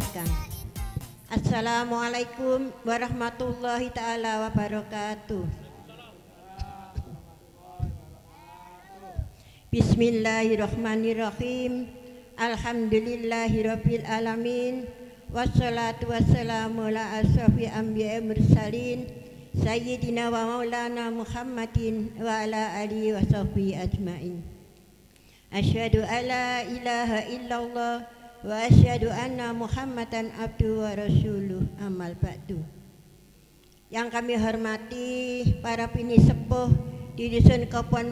dihadirkan. Assalamualaikum warahmatullahi ta'ala wabarakatuh. Bismillahirrahmanirrahim. Alhamdulillahirabbil alamin. Wassalatu wassalamu ala asrofi anbiya'i mursalin Sayyidina wa maulana Muhammadin wa ala alihi wa sahbihi ajma'in. Asyhadu alla ilaha illallah wa asyhadu anna Muhammadan abduhu wa rasuluh. Amal ba'du. Yang kami hormati para pinisepuh di Dusun Kebon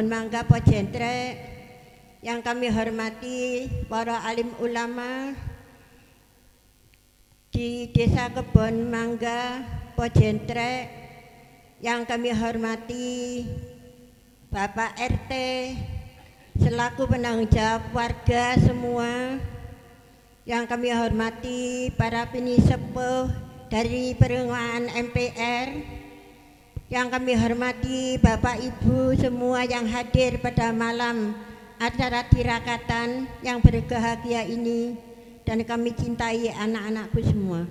Mangga Pojentrek, yang kami hormati para alim ulama di Desa Kebon Mangga Pojentrek, yang kami hormati Bapak RT selaku penanggung jawab warga semua, yang kami hormati para pinisepuh dari penguasaan MPR, yang kami hormati Bapak Ibu semua yang hadir pada malam acara tirakatan yang berbahagia ini, dan kami cintai anak-anakku semua.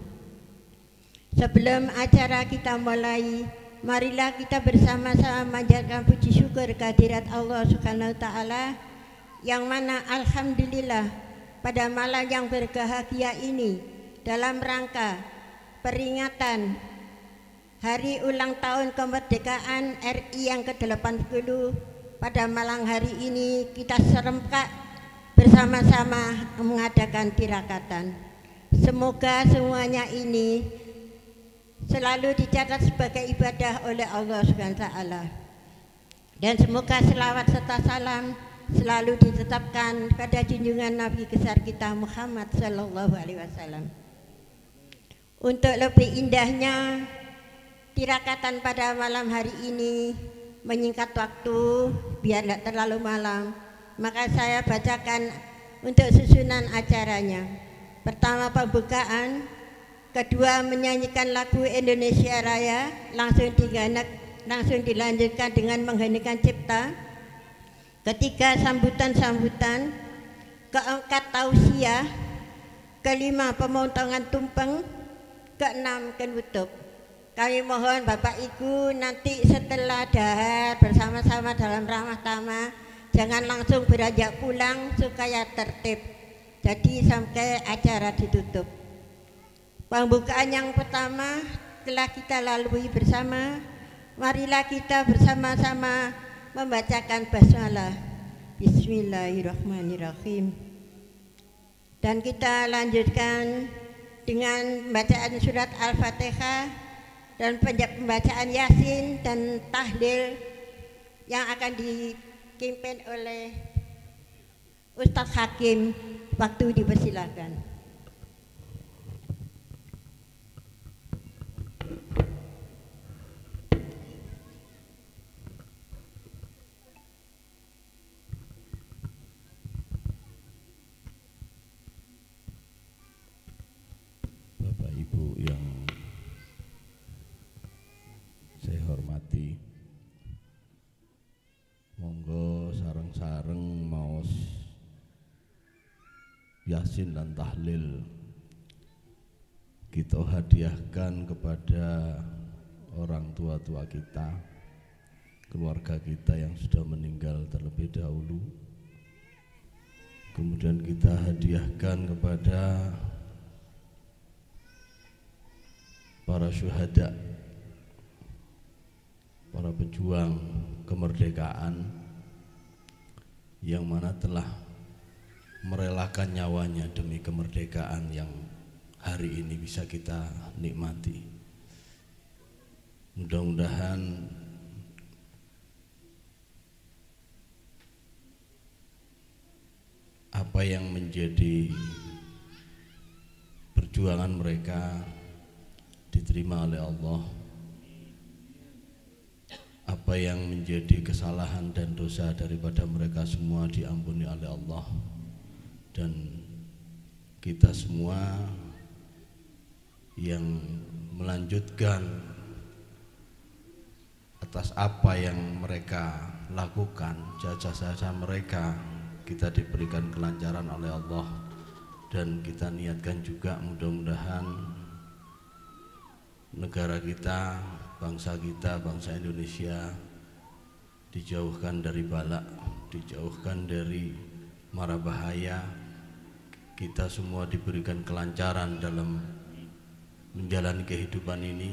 Sebelum acara kita mulai, marilah kita bersama-sama memanjatkan puji syukur kehadirat Allah Subhanahu wa Ta'ala, yang mana alhamdulillah pada malam yang berbahagia ini, dalam rangka peringatan hari ulang tahun kemerdekaan RI yang ke-80, pada malam hari ini kita serempak bersama-sama mengadakan tirakatan. Semoga semuanya ini selalu dicatat sebagai ibadah oleh Allah Subhanahu wa Ta'ala, dan semoga selawat serta salam selalu ditetapkan pada junjungan Nabi besar kita Muhammad Sallallahu Alaihi Wasallam. Untuk lebih indahnya tirakatan pada malam hari ini, menyingkat waktu biar tidak terlalu malam, maka saya bacakan untuk susunan acaranya. Pertama pembukaan, kedua menyanyikan lagu Indonesia Raya, langsung dilanjutkan dengan mengheningkan cipta. Ketiga sambutan-sambutan, keempat tausiah, kelima pemotongan tumpeng, keenam penutup. Kami mohon Bapak Ibu nanti setelah dahar bersama-sama dalam ramah tamah, jangan langsung beranjak pulang supaya tertib. Jadi sampai acara ditutup. Pembukaan yang pertama telah kita lalui bersama. Marilah kita bersama-sama membacakan basmalah. Bismillahirrahmanirrahim. Dan kita lanjutkan dengan bacaan surat Al-Fatihah dan pembacaan Yasin dan tahlil yang akan dipimpin oleh Ustadz Hakim. Waktu dipersilakan. Bapak Ibu yang saya hormati, monggo sareng-sareng maos Yasin dan tahlil kita hadiahkan kepada orang tua-tua kita, keluarga kita yang sudah meninggal terlebih dahulu. Kemudian kita hadiahkan kepada para syuhada, para pejuang kemerdekaan yang mana telah merelakan nyawanya demi kemerdekaan yang hari ini bisa kita nikmati. Mudah-mudahan apa yang menjadi perjuangan mereka diterima oleh Allah, apa yang menjadi kesalahan dan dosa daripada mereka semua diampuni oleh Allah, dan kita semua yang melanjutkan atas apa yang mereka lakukan, jasa-jasa mereka, kita diberikan kelancaran oleh Allah dan kita niatkan juga mudah-mudahan negara kita, bangsa Indonesia dijauhkan dari bala, dijauhkan dari mara bahaya. Kita semua diberikan kelancaran dalam menjalani kehidupan ini,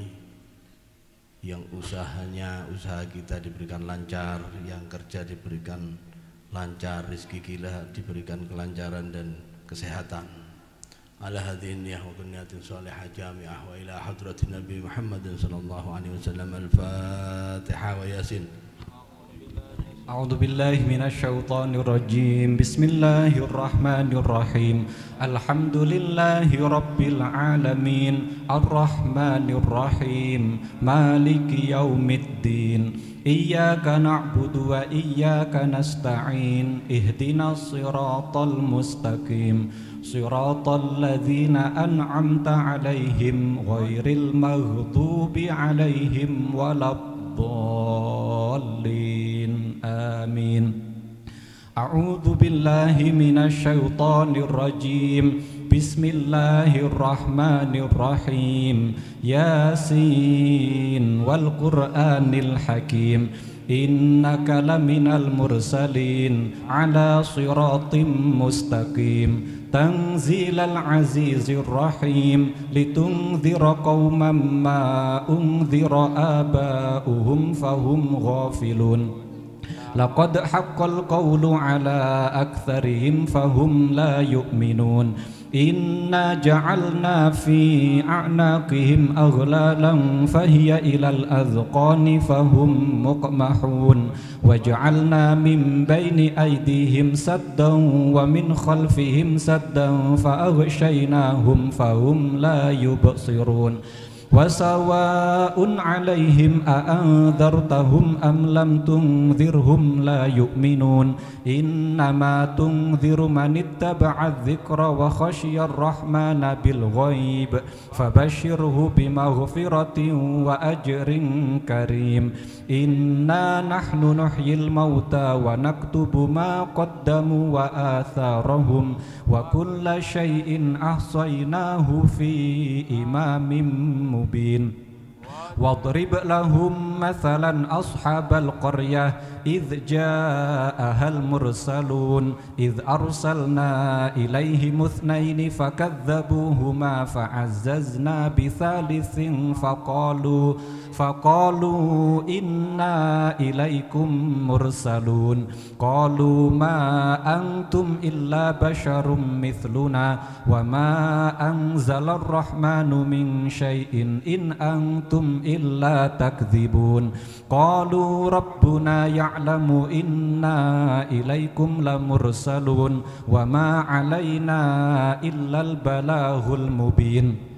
yang usaha kita diberikan lancar, yang kerja diberikan lancar, rezeki kita diberikan kelancaran dan kesehatan. Ala hadhihi niyyah wa kunniyatin salihah jami'ah wa ila hadratin Nabi Muhammad sallallahu alaihi wasallam. Al-Fatihah wa Yasin. A'udzu billahi minasyaitonir rajim. Bismillahirrahmanirrahim. Alhamdulillahi rabbil alamin. Arrahmanir rahim. Maliki yaumiddin. Iyyaka na'budu wa iyyaka nasta'in. Ihdinas siratal mustaqim. Siratal ladzina an'amta 'alaihim ghairil maghdubi 'alaihim waladdallin. Amin. A'udzu billahi minasyaitonir rajim. Bismillahirrahmanirrahim. Yasin wal Qur'anil hakim. Innaka laminal mursalin ala siratim mustaqim. Tanzilal azizir rahim. Litunzira qauman ma unzira aba'uhum fahum ghafilun. Laqad haqqal qawlu ala aktharihim fahum la yu'minun. Inna ja'alna fi a'naqihim aghlalan fahiya ilal azqani fahum muqmahun. Waja'alna min baini aydihim saddan wa min khalfihim saddan fa'aghshaynahum fahum la yubsirun. Wasawa'un 'alaihim a'anzartahum am lam tunzirhum la yu'minun. Innama tunziru man ittaba'a adh-dhikra wa khashiyar rahmana bil ghaib fabashshirhu bimaghfiratin wa ajrin karim. Inna nahnu nuhyil mauta wa naktubu ma qaddamu wa atharahum wa kulla shay'in ahsaynahu fi imamin mubin. Wadrib lahum mathalan ashabal qaryah idh ja'ahal mursalun idh arsalna ilaihim ithnaini fakadzabuhuma fa'azzazna bithalithin faqalu inna ilaikum mursalun. Qalu ma antum illa basharum mithluna wa ma anzalar rahmanu min syai'in in antum illa takdzibun. Qalu rabbuna ya'lamu inna ilaikum lamursalun wa ma 'alaina illal balaghul mubin.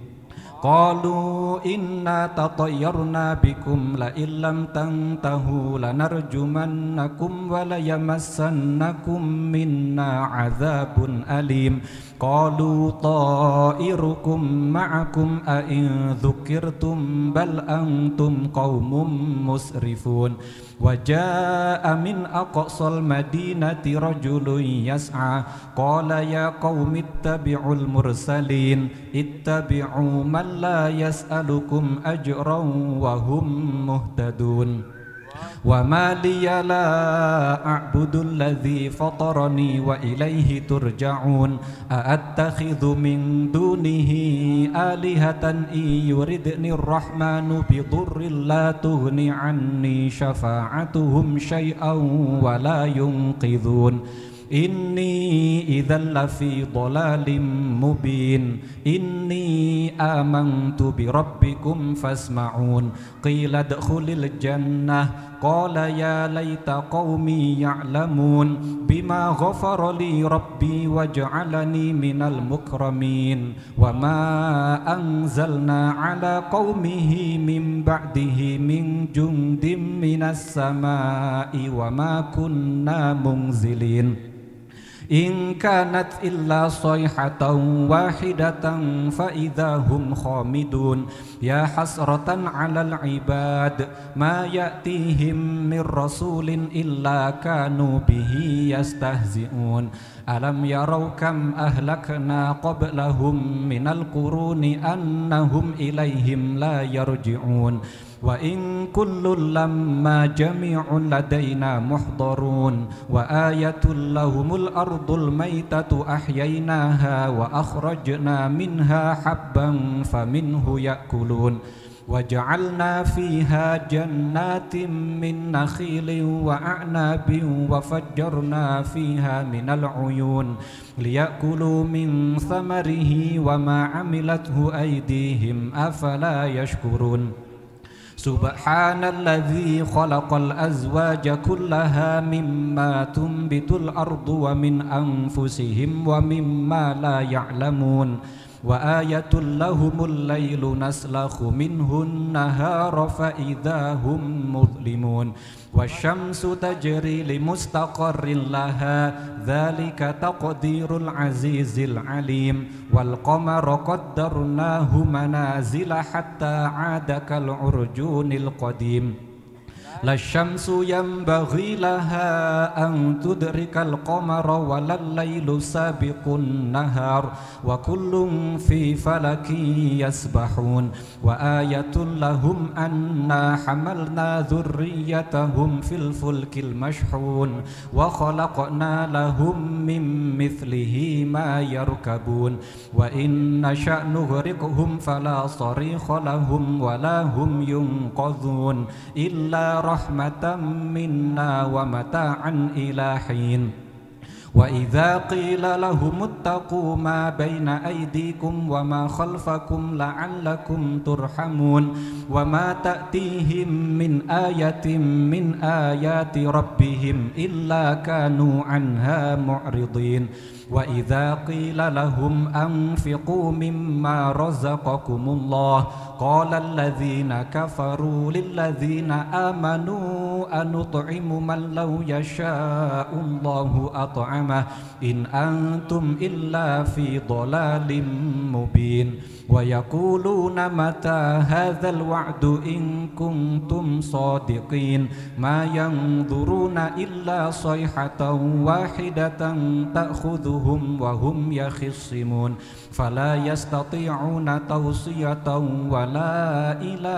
Qalu inna tatayyarna bikum la illam tantahu lanarjumannakum wa la yamassannakum minna 'adzabun alim. Qalu ta'irukum ma'akum a in dzukirtum bal antum qaumun musrifun. Waja'a min aqsal madinati rajulun yas'a qala ya qaumi ittabi'ul mursalin ittabi'u man la yas'alukum ajran wa hum muhtadun. Wa ma liya la a'budu alladhi fatarani wa ilayhi turja'un. A'attakhidhu min dunihi alihatan yuridni ar-rahmanu bidurrin la tughni anni syafa'atuhum syai'an wa la yunqidhun. Inni idzal lafi dhalalim mubin. Inni amantu bi rabbikum fasma'un. Qila adkhulil jannah qala ya laita qaumi ya'lamun bima ghafara li rabbi waj'alani minal mukramin. Wa ma anzalna ala qaumihi min ba'dihi min jundim minas samai wa ma kunna munzilin. إن كانت إلا صيحة واحدة فإذا هم خامدون يا حسرة على العباد ما يأتيهم من رسول إلا كانوا به يستهزئون ألم يروا كم أهلكنا قبلهم من القرون أنهم إليهم لا يرجعون وإن كل لما جميع لدينا محضرون وآية لهم الأرض الميتة أحييناها وأخرجنا منها حبا فمنه يأكلون وجعلنا فيها جنات من نخيل وأعناب وفجرنا فيها من العيون ليأكلوا من ثمره وما عملته أيديهم أفلا يشكرون سبحان الذي خلق الأزواج كلها مما تنبت الأرض ومن أنفسهم ومما لا يعلمون وآية لهم الليل نسلخ منه النهار فإذا هم مظلمون والشمس تجري لمستقر لها ذلك تقدير العزيز العليم والقمر قدرناه منازل حتى عاد كالعرجون القديم لا الشمس ينبغي لها أن تدرك القمر ولا الليل سابق النهار وكل في فلك يسبحون وآية لهم أنا حملنا ذريتهم في الفلك المشحون وخلقنا لهم من مثله ما يركبون وإن نشأ نغرقهم فلا صريخ لهم ولا هم ينقذون إلا رحمة منا ومتاعا إلى حين وإذا قيل لهم اتقوا ما بين أيديكم وما خلفكم لعلكم ترحمون وما تأتيهم من آية من آيات ربهم إلا كانوا عنها معرضين وإذا قيل لهم أنفقوا مما رزقكم الله قال الذين كفروا للذين آمنوا أنطعم من لو يشاء الله أطعمه إن أنتم إلا في ضلال مبين ويقولون متى هذا الوعد إن كنتم صادقين ما ينظرون إلا صيحة واحدة تأخذهم وهم يخصمون فلا يستطيعون توصية ولا إلى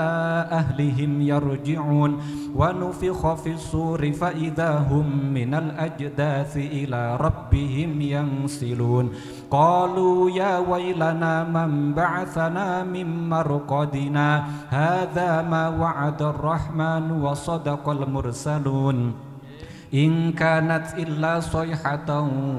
أهلهم يرجعون ونفخ في الصور فإذا هم من الأجداث إلى ربهم ينسلون قالوا يا ويلنا من بعثنا من مرقدنا هذا ما وعد الرحمن وصدق المرسلون إن كانت إلا صيحة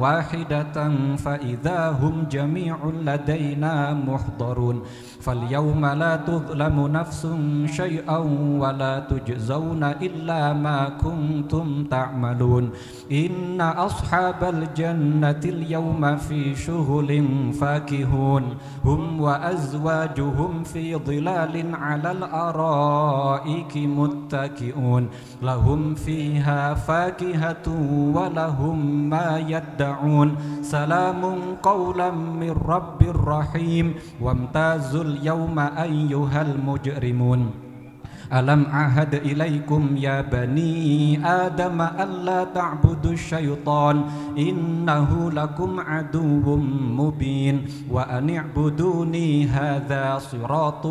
واحدة فإذا هم جميع لدينا محضرون فاليوم لا تظلم نفس شيئا ولا تجزون إلا ما كنتم تعملون إن أصحاب الجنة اليوم في شغل فاكهون هم وأزواجهم في ظلال على الأرائك متكئون لهم فيها فاكهة ولهم ما يدعون سلام قولا من رب رحيم وامتازوا اليوم أيها المجرمون ألم أعهد إليكم يا بني آدم ألا تعبدوا الشيطان إنه لكم عدو مبين وأن اعبدوني هذا صراط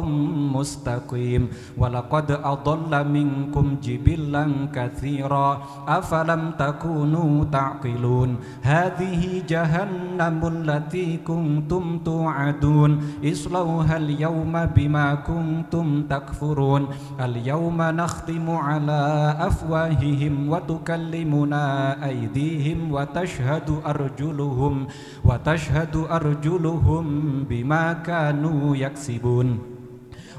مستقيم ولقد أضل منكم جبلا كثيرا أفلم تكونوا تعقلون هذه جهنم التي كنتم توعدون اصلوها اليوم بما كنتم تكفرون اليوم نختم على أفواههم وتكلمنا أيديهم وتشهد أرجلهم بما كانوا يكسبون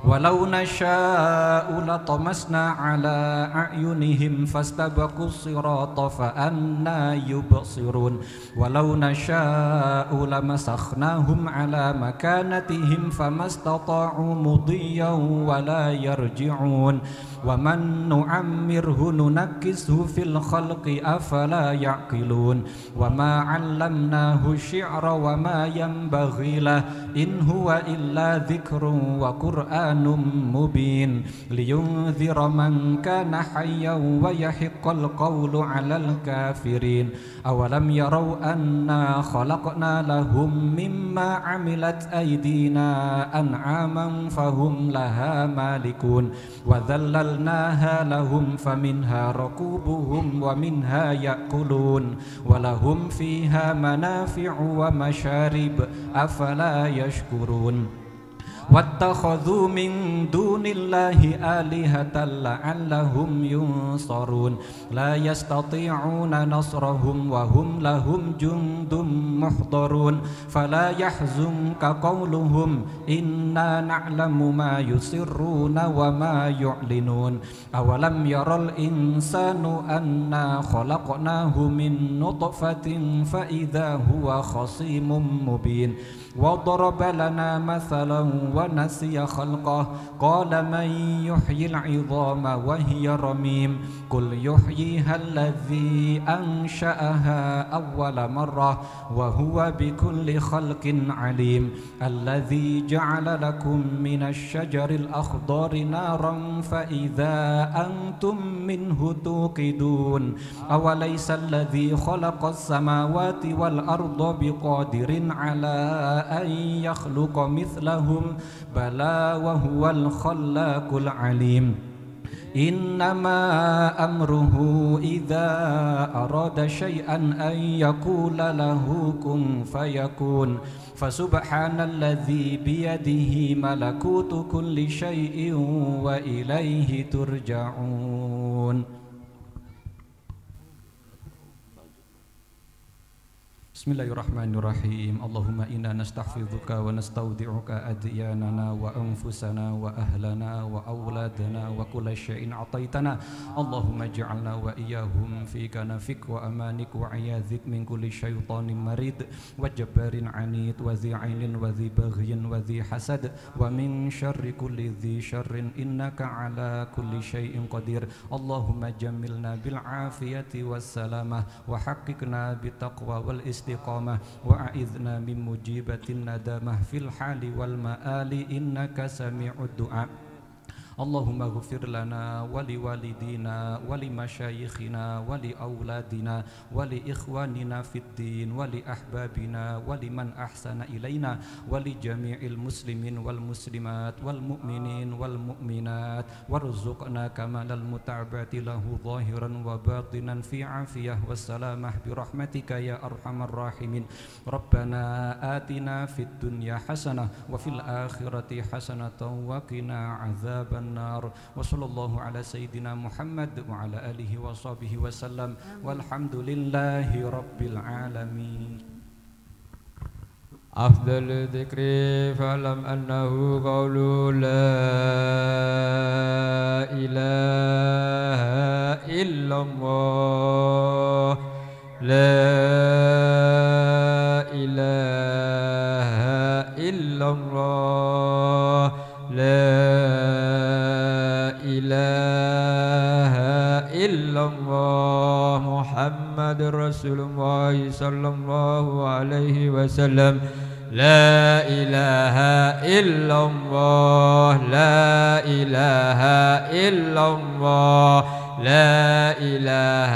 ولو نشاء لطمسنا على أعينهم فاستبقوا الصراط فأنى يبصرون ولو نشاء لمسخناهم على مكانتهم فما استطاعوا مضيا ولا يرجعون ومن نعمره ننكسه في الخلق أفلا يعقلون وما علمناه الشعر وما ينبغي له إن هو إلا ذكر وقرآن مبين لينذر من كان حيا ويحق القول على الكافرين أولم يروا أنا خلقنا لهم مما عملت أيدينا أنعاما فهم لها مالكون وذللناها لهم فمنها ركوبهم ومنها يأكلون ولهم فيها منافع ومشارب أفلا يشكرون واتخذوا من دون الله آلهة لعلهم ينصرون لا يستطيعون نصرهم وهم لهم جند محضرون فلا يحزنك قولهم إنا نعلم ما يسرون وما يعلنون أولم يرى الإنسان أنا خلقناه من نطفة فإذا هو خصيم مبين وضرب لنا مثلا ونسي خلقه قال من يحيي العظام وهي رميم قل يحييها الذي أنشأها أول مرة وهو بكل خلق عليم الذي جعل لكم من الشجر الأخضر نارا فإذا أنتم منه توقدون أوليس الذي خلق السماوات والأرض بقادر على أن يخلق مثلهم بلى وهو الخلاق العليم إنما أمره إذا أراد شيئا أن يقول له كن فيكون فسبحان الذي بيده ملكوت كل شيء وإليه ترجعون Bismillahirrahmanirrahim. Allahumma inna nastahfidhuka wa nastaudi'uka adyanana wa anfusana wa ahlana wa awladana wa kulla syai'in ataitana. Allahumma ij'alna wa iyyahum fi kanafik wa amanik wa iyadzik min kulli syaitanin marid wa jabbarin anid wa dhi 'ainin wa dhi baghyin wa dhi hasad wa min syarri kulli dhi syarrin innaka ala kulli syai'in qadir. Allahumma jammilna bil afiyati was salamah wa haqiqna bit taqwa wal istiqamah wa a'idna min mujibatin nadamah fil hali wal ma'ali innaka sami'ud du'a. Allahumma ghfir lana wa li walidina wa li masyayikhina wa li auladina wa li ikhwanina fid din wa li ahbabina wa li man ahsana ilaina wa li jami'il muslimin wal muslimat wal mu'minin wal mu'minat warzuqna kamalal muta'abati lahu zahiran wa batinan fi afiyah wassalamah bi rahmatika ya arhamar rahimin. Rabbana atina fid dunya hasanah wa fil akhirati hasanatan wa qina azaban النار وصلى الله على سيدنا محمد وعلى آله وصحبه وسلم والحمد لله رب العالمين. أفضل الذكر فاعلم أنه قول لا إله إلا الله لا إله إلا الله لا إله إلا الله محمد رسول الله صلى الله عليه وسلم لا إله إلا الله لا إله إلا الله لا إله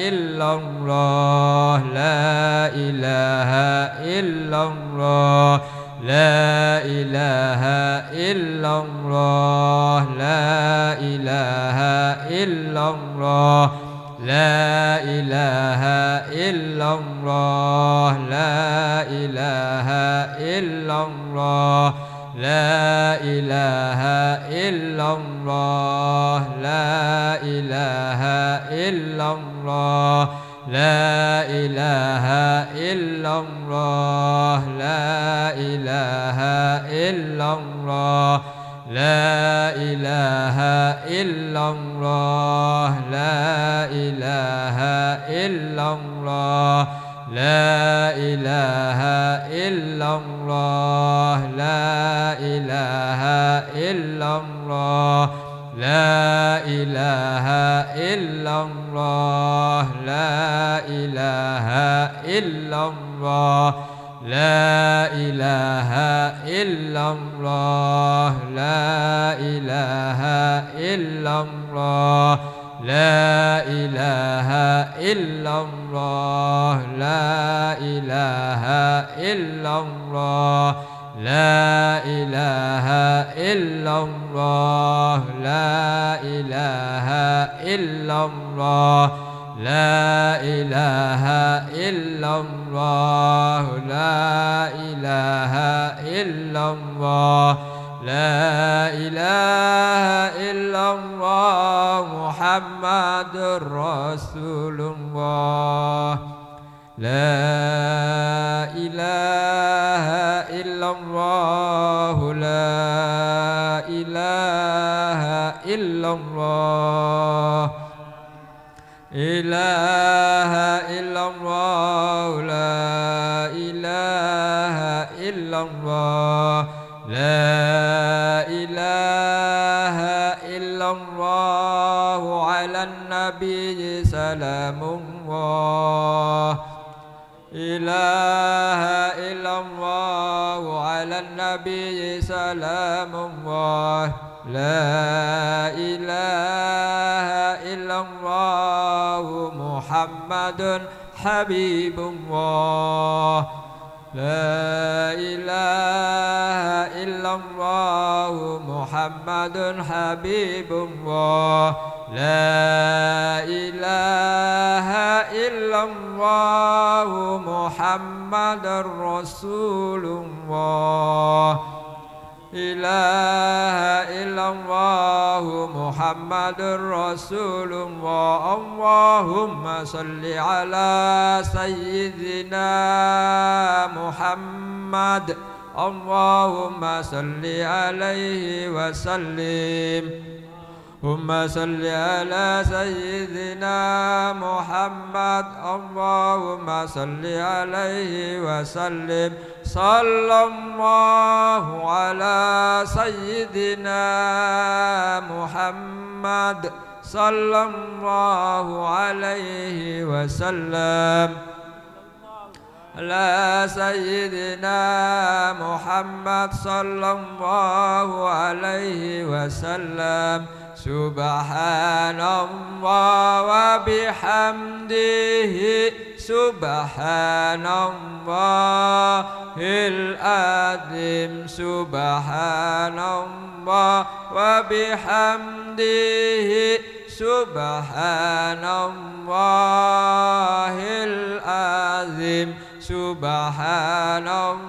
إلا الله لا إله إلا الله لا إله إلا الله لا إله إلا الله لا إله إلا الله لا إله إلا الله لا إله إلا الله لا إله إلا الله لا إله إلا الله لا إله إلا الله لا illallah, la ilaha illallah, la ilaha illallah, la ilaha illallah, la ilaha illallah, la ilaha illallah, la ilaha illallah, la ilaha illallah, la ilaha illallah, la ilaha illallah, la ilaha illallah, la ilaha illallah, la ilaha illallah, la ilaha illallah, la ilaha illallah, Muhammadur Rasulullah. La ilaha illallah, la ilaha illallah, ilaha illallah, la ilaha illallah, la ilaha illallah, ala nabi salamullah. ilaha illallah ala nabi salamullah. La ilaha illallah Muhammadun habibullah. La ilaha illallah Muhammadun habibullah. La ilaha illallah Muhammadur Rasulullah. Ilaha illallah Muhammadur Rasulullah. Allahumma salli ala sayyidina Muhammad. Allahumma salli alaihi wa sallim. Allahumma salli ala sayyidina Muhammad. Allahumma salli alaihi wa sallim. Sallallahu ala sayyidina Muhammad. Sallallahu alaihi wa sallam. Ala sayyidina Muhammad. Sallallahu alaihi wa sallam. Subhanallah wa bihamdihi. Subhanallahil azim. Subhanallah wa bihamdihi. Subhanallahil azim. Subhanallah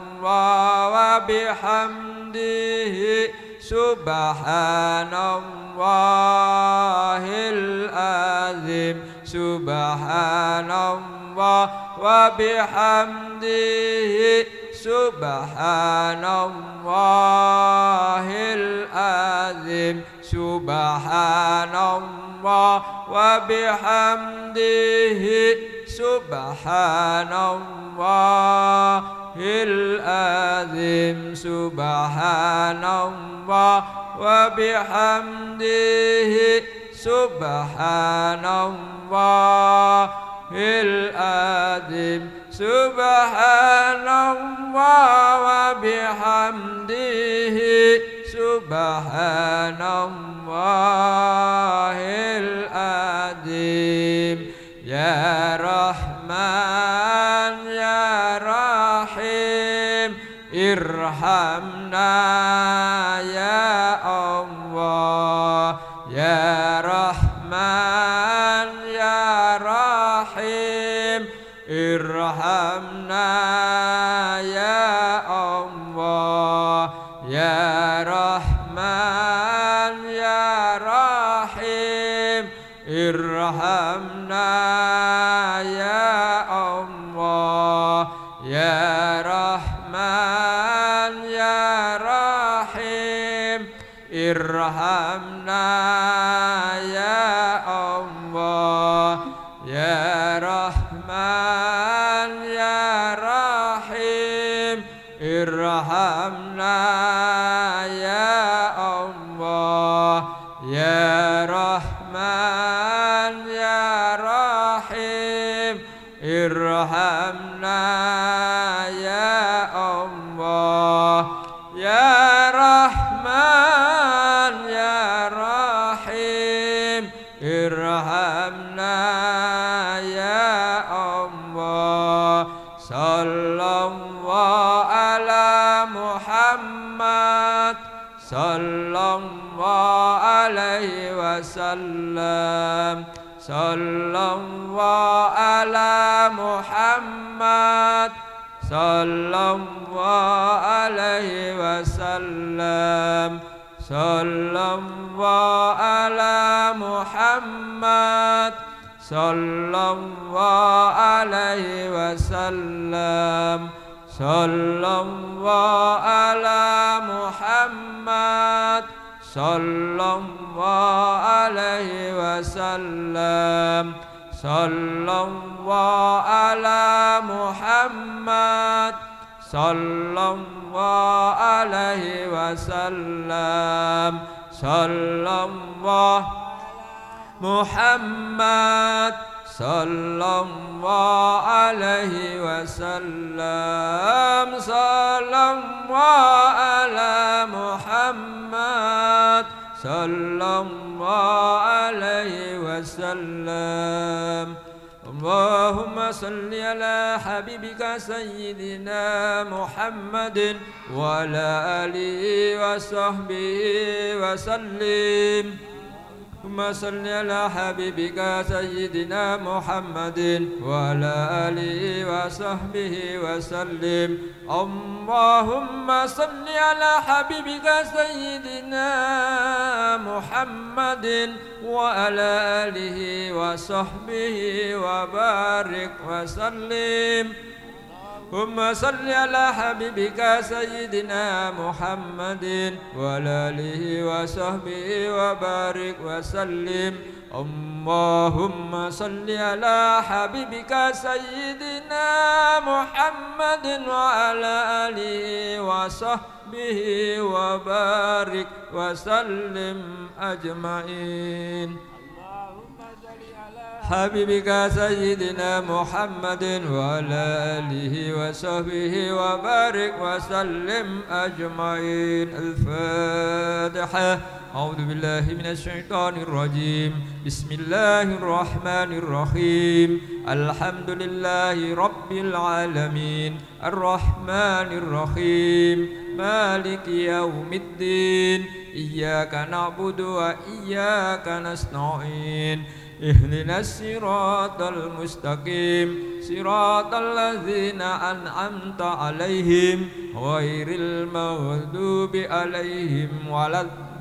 wa bihamdihi. Subhanallahil azim. Subhanallah wa bihamdihi. Subhanallahil azim. Subhanallah wa bihamdihi. Subhanallahil azim. Subhanallah wa bihamdihi. Subhanallahil azim. Subhanallah wa bihamdihi. Subhanallahil azim. Ya Rahman ya Rahim, irhamna ya Allah. Ya Rahman ya Rahim, irhamna ya Allah. Ya Rahman ya Rahim, irhamna ya Allah. Ya Rahman ya Rahim, irhamna Rahman ya Rahim irhamna ya Allah. Ya Rahman ya Rahim irhamna ya Allah. Sallallahu ala Muhammad sallallahu alaihi wasallam. Sallallahu ala Muhammad sallallahu alaihi wasallam. Sallallahu ala Muhammad sallallahu alaihi wasallam. Sallallahu ala Muhammad sallallahu alaihi wasallam. Sallallahu ala Muhammad sallallahu alaihi wasallam. Sallallahu Muhammad sallallahu alaihi wasallam. Sallallahu ala Muhammad sallallahu alaihi wasallam. Allahumma salli ala habibika sayyidina Muhammadin wa ala alihi wa sahbihi wa sallim. Allahumma salli ala habibika sayyidina Muhammadin wa ala alihi wa sahbihi wa sallim. Allahumma salli ala habibika sayyidina Muhammadin wa ala alihi wa sahbihi wa barik wa sallim. Allahumma salli ala habibika sayyidina Muhammadin wa ala alihi wa sahbihi wa barik wa sallim. Allahumma salli ala habibika sayyidina Muhammadin wa ala alihi wa sahbihi wa barik wa sallim ajma'in. Habibika sayyidina Muhammadin wa ala alihi wa sahbihi wa barik wa sallim ajma'in. Al-Fatiha. A'udzu billahi minasy syaithanir rajim. Bismillahir rahmanir rahim. Alhamdulillahi rabbil alamin. Ar-Rahmanir Rahim. Maliki yaumiddin. Iyyaka na'budu wa iyyaka nasta'in. Ihdinas siratal mustaqim. Siratal ladzina an'amta 'alaihim ghairil maghdubi 'alaihim waladdallin.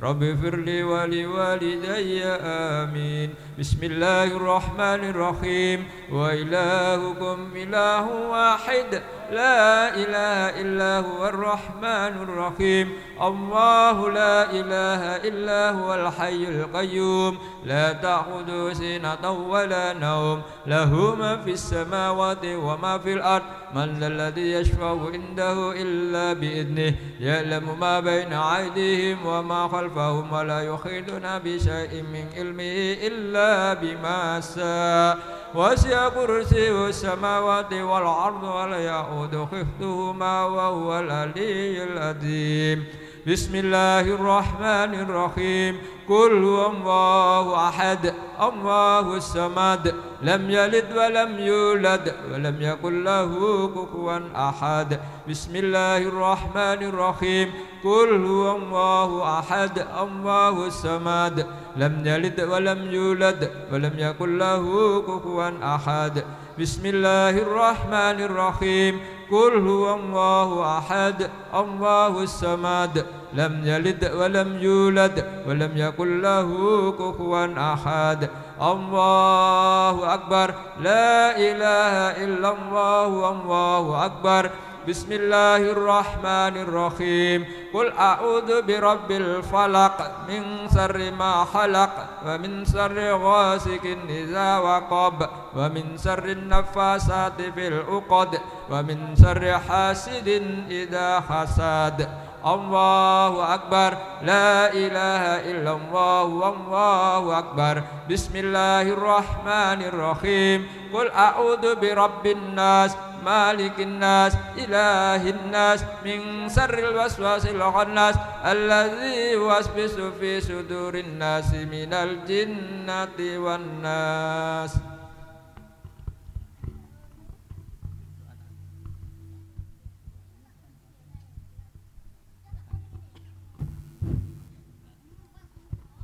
Rabbi firli wa liwalidayya amin. Bismillahirrahmanirrahim. Wa ilahukum ilahu wahid. La ilaha illa huwar rahmanur rahim. Allahu la ilaha illa huwal hayyul qayyum. La ta'khudhuhu sinatun wa la nawm. Lahu ma fis samawati wa ma fil ard. Man dhal ladzi yashfa'u indahu illa bi'idhnihi. Ya'lamu ma baina aydihim wa ma khalfahum wa la yuhituna bi syai'in min ilmihi illa bima syaa. وسع كرسيه السماوات والأرض ولا يؤوده حفظهما وهو العلي العظيم. بسم الله الرحمن الرحيم. قل هو الله أحد الله الصمد لم يلد ولم يولد ولم يكن له كفوا أحد. بسم الله الرحمن الرحيم. قل هو الله أحد الله الصمد لم يلد ولم يولد ولم يكن له كفوا أحد. بسم الله الرحمن الرحيم. قل هو الله أحد الله الصمد لم يلد ولم يولد ولم يكن له كفوا أحد. الله أكبر. لا إله إلا الله والله أكبر. بسم الله الرحمن الرحيم. قل أعوذ برب الفلق من شر ما خلق ومن شر غاسق إذا وقب ومن شر النفاثات في العقد ومن شر حاسد إذا حسد. Allahu Akbar. La ilaha illallah wallahu akbar. Bismillahirrahmanirrahim. Qul a'udzu birabbin nas, malikin nas, ilahin nas, min syarril waswasil khannas, alladzi yuwaswisu fi sudurin nasi minal jinnati wan nas.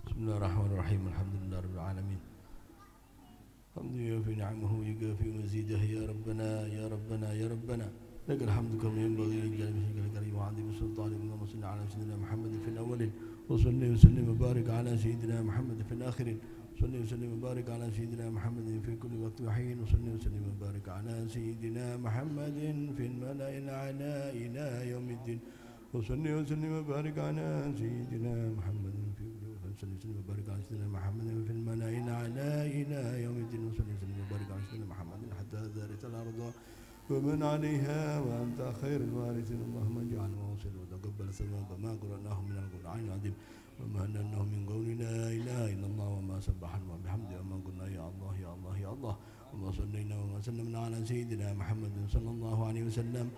Bismillahirrahmanirrahim. Alhamdulillahirabbil alamin. Hamdu yufi ni'amahu yukafi mazidah. Ya Rabbana ya Rabbana ya Rabbana lakal hamdu kama yanbaghi li jalali karim wa 'azimi sultanik. Allahumma salli ala sayyidina Muhammad fil awwalin wa salli wa sallim wa barik ala sayyidina Muhammad fil akhirin. Salli wa sallim wa barik ala sayyidina Muhammadin fi kulli waqtin wa hin. Salli wa sallim wa barik ala sayyidina Muhammadin fil mala'il a'la ila yaumiddin. وصلي وسلم وبارك على سيدنا محمد في وصلي وسلم وبارك على سيدنا محمد في الملأ الأعلى إلى يوم الدين. وصلي وسلم وبارك على سيدنا محمد حتى ذرت الأرض ومن عليها وأنت خير الوارثين. اللهم اجعل واصل وتقبل ثواب ما قرأناه من القرآن العظيم وما أنه من قول لا إله إلا الله وما سبحنا وبحمده وما قلنا يا الله يا الله يا الله وما صلينا وما سلمنا على سيدنا محمد صلى الله عليه وسلم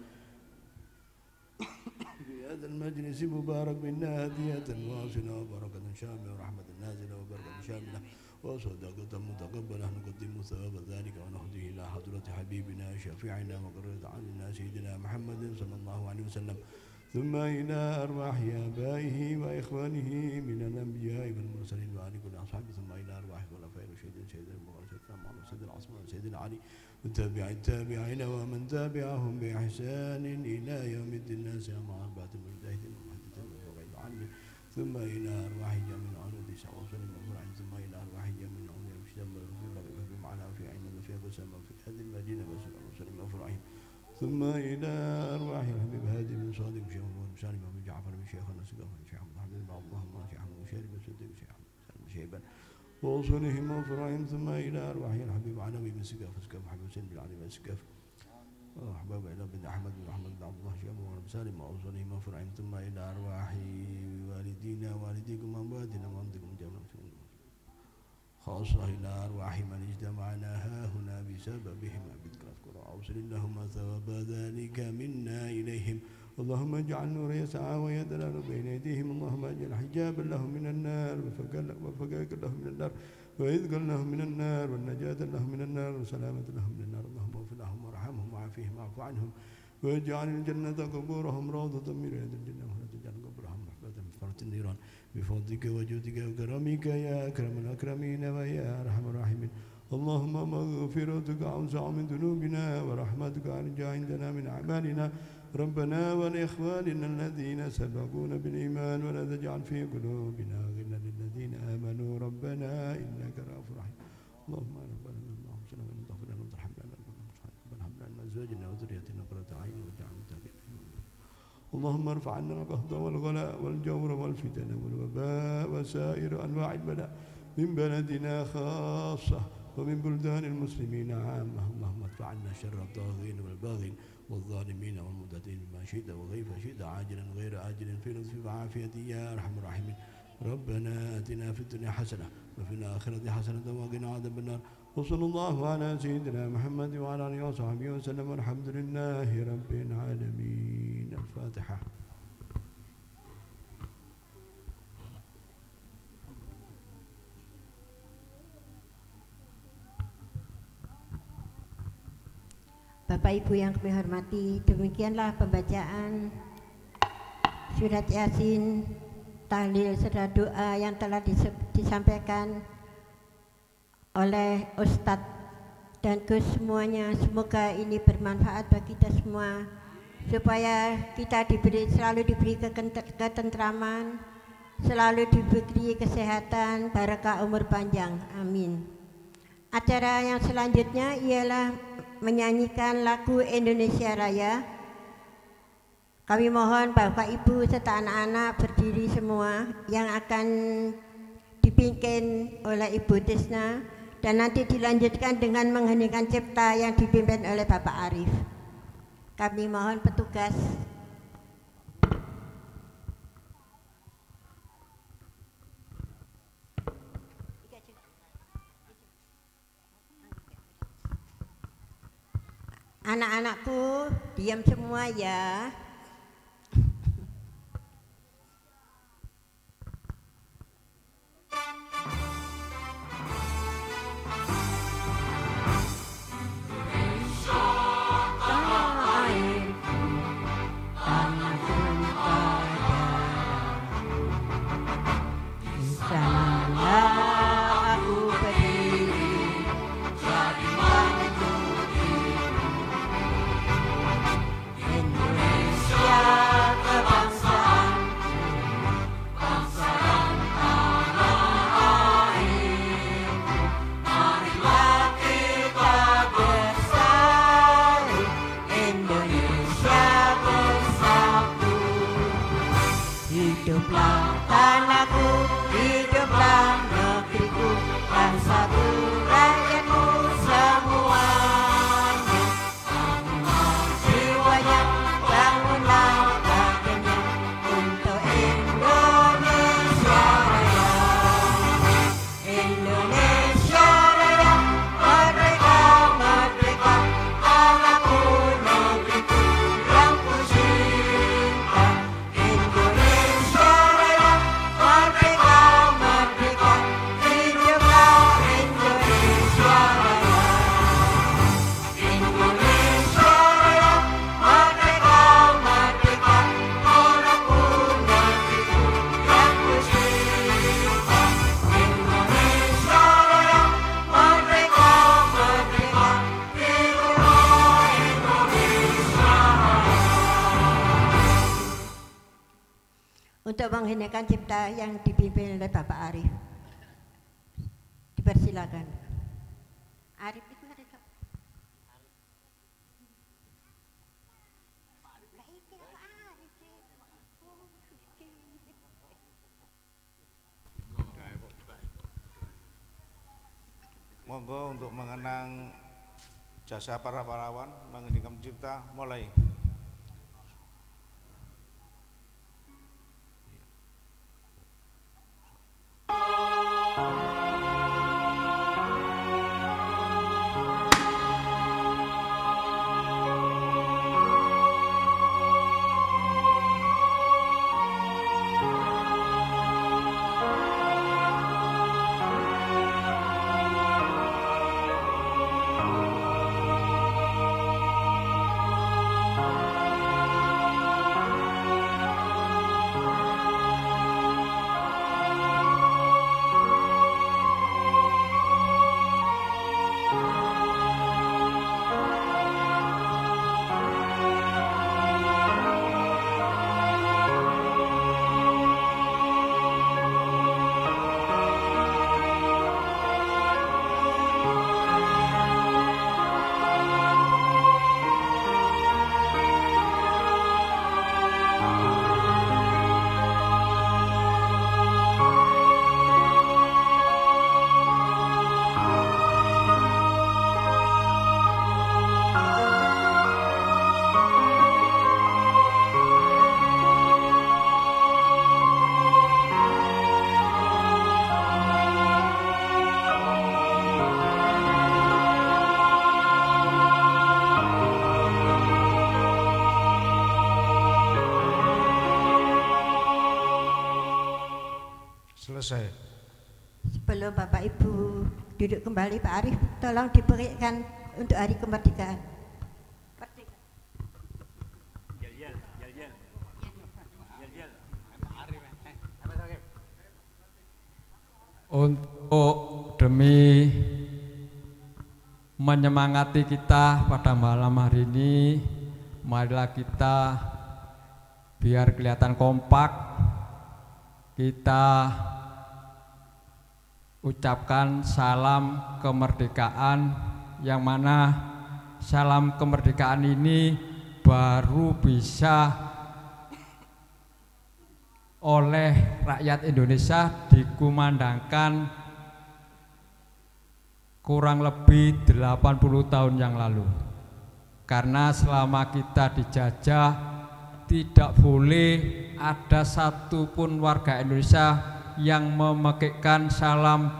في هذا المجلس مبارك منا هدية واصلة وبركة شاملة ورحمة نازلة وبركة شاملة وصدقة متقبلة. نقدم ثواب ذلك ونهديه إلى حضرة حبيبنا شفيعنا وقرة عنا سيدنا محمد صلى الله عليه وسلم، ثم إلى أرواح آبائه وإخوانه من الأنبياء والمرسلين وآل كل أصحابه، ثم إلى أرواح الخلفاء الراشدين سيدنا المغفور سيدنا محمد سيدنا عثمان سيدنا علي وتابع التابعين ومن تابعهم بإحسان إلى يوم الدين. الناس مع أربعة المجاهدين والمحدثين وغير العالمين، ثم إلى أرواح جميع عنود سعوصل المفرع، ثم إلى أرواح جميع عنود المشتم في معنا في عين وفي قسم في هذه المدينة وسلم المفرعين، ثم إلى أرواح الحبيب هادي بن صادق شيخ محمد سالم بن جعفر بن شيخنا سقف شيخ محمد بن عبد الله شيخ محمد شيخ بن صديق شيخ محمد شيبان ووصولهم وفرعهم، ثم إلى أرواح الحبيب علوي بن سقف سقف محمد حسين بن علي بن سقف أحباب إلى بن أحمد بن محمد بن عبد الله شيخ محمد سالم ووصولهم وفرعهم، ثم إلى أرواح والدينا والديكم وأمواتنا وأمدكم جميعا، خاصة إلى أرواح من اجتمعنا ها هنا بسببهم بذكر القرآن، أوصل اللهم ثواب ذلك منا إليهم. اللهم اجعل نور يسعى ويدلل بين أيديهم، اللهم اجعل حجابا لهم من النار وفكاكا لهم من النار وإذكا لهم من النار والنجاة لهم من النار وسلامة لهم من النار. اللهم اغفر لهم وارحمهم وعافهم واعف عنهم واجعل الجنة قبورهم روضة من رياض الجنة ولا تجعل قبورهم محبة من فرط النيران بفضلك وجودك وكرمك يا أكرم الأكرمين ويا أرحم الراحمين. اللهم مغفرتك أوسع من ذنوبنا ورحمتك أرجى عندنا من أعمالنا. ربنا ولإخواننا الذين سبقونا بالإيمان ولا تجعل في قلوبنا غلا للذين آمنوا ربنا إنك رؤوف رحيم. اللهم ربنا اللهم صل وسلم وتغفر لنا وترحم لنا وارحم لنا أزواجنا وذريتنا قرة أعين واجعلنا متقين. اللهم ارفع عنا القهط والغلاء والجور والفتن والوباء وسائر أنواع البلاء من بلدنا خاصة ومن بلدان المسلمين عامة. اللهم ادفع عنا شر الطاغين والباغين والظالمين والمبتدئين بما شئت وكيف شئت عاجلا غير آجل في لطفك وعافيتك يا أرحم الراحمين. ربنا آتنا في الدنيا حسنة وفي الآخرة حسنة وقنا عذاب النار. وصلى الله على سيدنا محمد وعلى آله وصحبه وسلم والحمد لله رب العالمين. الفاتحة. Bapak Ibu yang kami hormati, demikianlah pembacaan surat Yasin, tahlil serta doa yang telah disampaikan oleh Ustadz dan Gus semuanya. Semoga ini bermanfaat bagi kita semua, supaya kita selalu diberi ketentraman, selalu diberi kesehatan, barakah umur panjang, amin. Acara yang selanjutnya ialah menyanyikan lagu Indonesia Raya. Kami mohon Bapak Ibu serta anak-anak berdiri semua, yang akan dipimpin oleh Ibu Tisna, dan nanti dilanjutkan dengan mengheningkan cipta yang dipimpin oleh Bapak Arif. Kami mohon petugas. Anak-anakku, diam semua ya. Hiduplah tanahku, hiduplah negeriku, dan satu rakyatku semuanya. Bangunlah jiwanya, bangunlah badannya untuk Indonesia Raya. Indonesia Raya, merdeka, merdeka, tanahku, negeriku yang ku cinta. Indonesia Raya, merdeka, merdeka, hiduplah Indonesia Raya. Indonesia Raya, merdeka, merdeka, tanahku, negeriku yang ku cinta. Indonesia Raya, merdeka, merdeka, hiduplah Indonesia Raya. Untuk menghinakan cipta yang dipimpin oleh Bapak Arif. Dipersilakan. Arif itu ada Kak. Monggo untuk mengenang jasa para pahlawan menghidupkan cipta mulai. Selesai. Sebelum Bapak Ibu duduk kembali, Pak Arif, tolong diberikan untuk hari kemerdekaan. Untuk demi menyemangati kita pada malam hari ini, marilah kita biar kelihatan kompak, kita ucapkan salam kemerdekaan, yang mana salam kemerdekaan ini baru bisa oleh rakyat Indonesia dikumandangkan kurang lebih 80 tahun yang lalu. Karena selama kita dijajah, tidak boleh ada satupun warga Indonesia yang memekikkan salam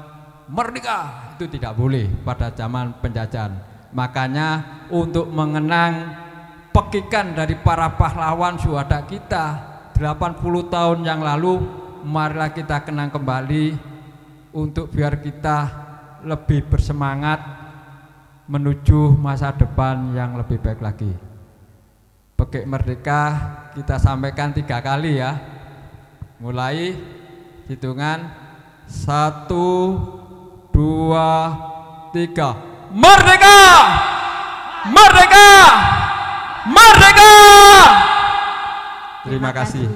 merdeka, itu tidak boleh pada zaman penjajahan. Makanya untuk mengenang pekikan dari para pahlawan syuhada kita 80 tahun yang lalu, marilah kita kenang kembali untuk biar kita lebih bersemangat menuju masa depan yang lebih baik lagi. Pekik Merdeka kita sampaikan 3 kali ya. Mulai hitungan 1, 2, 3. Merdeka! Merdeka! Merdeka! Terima kasih.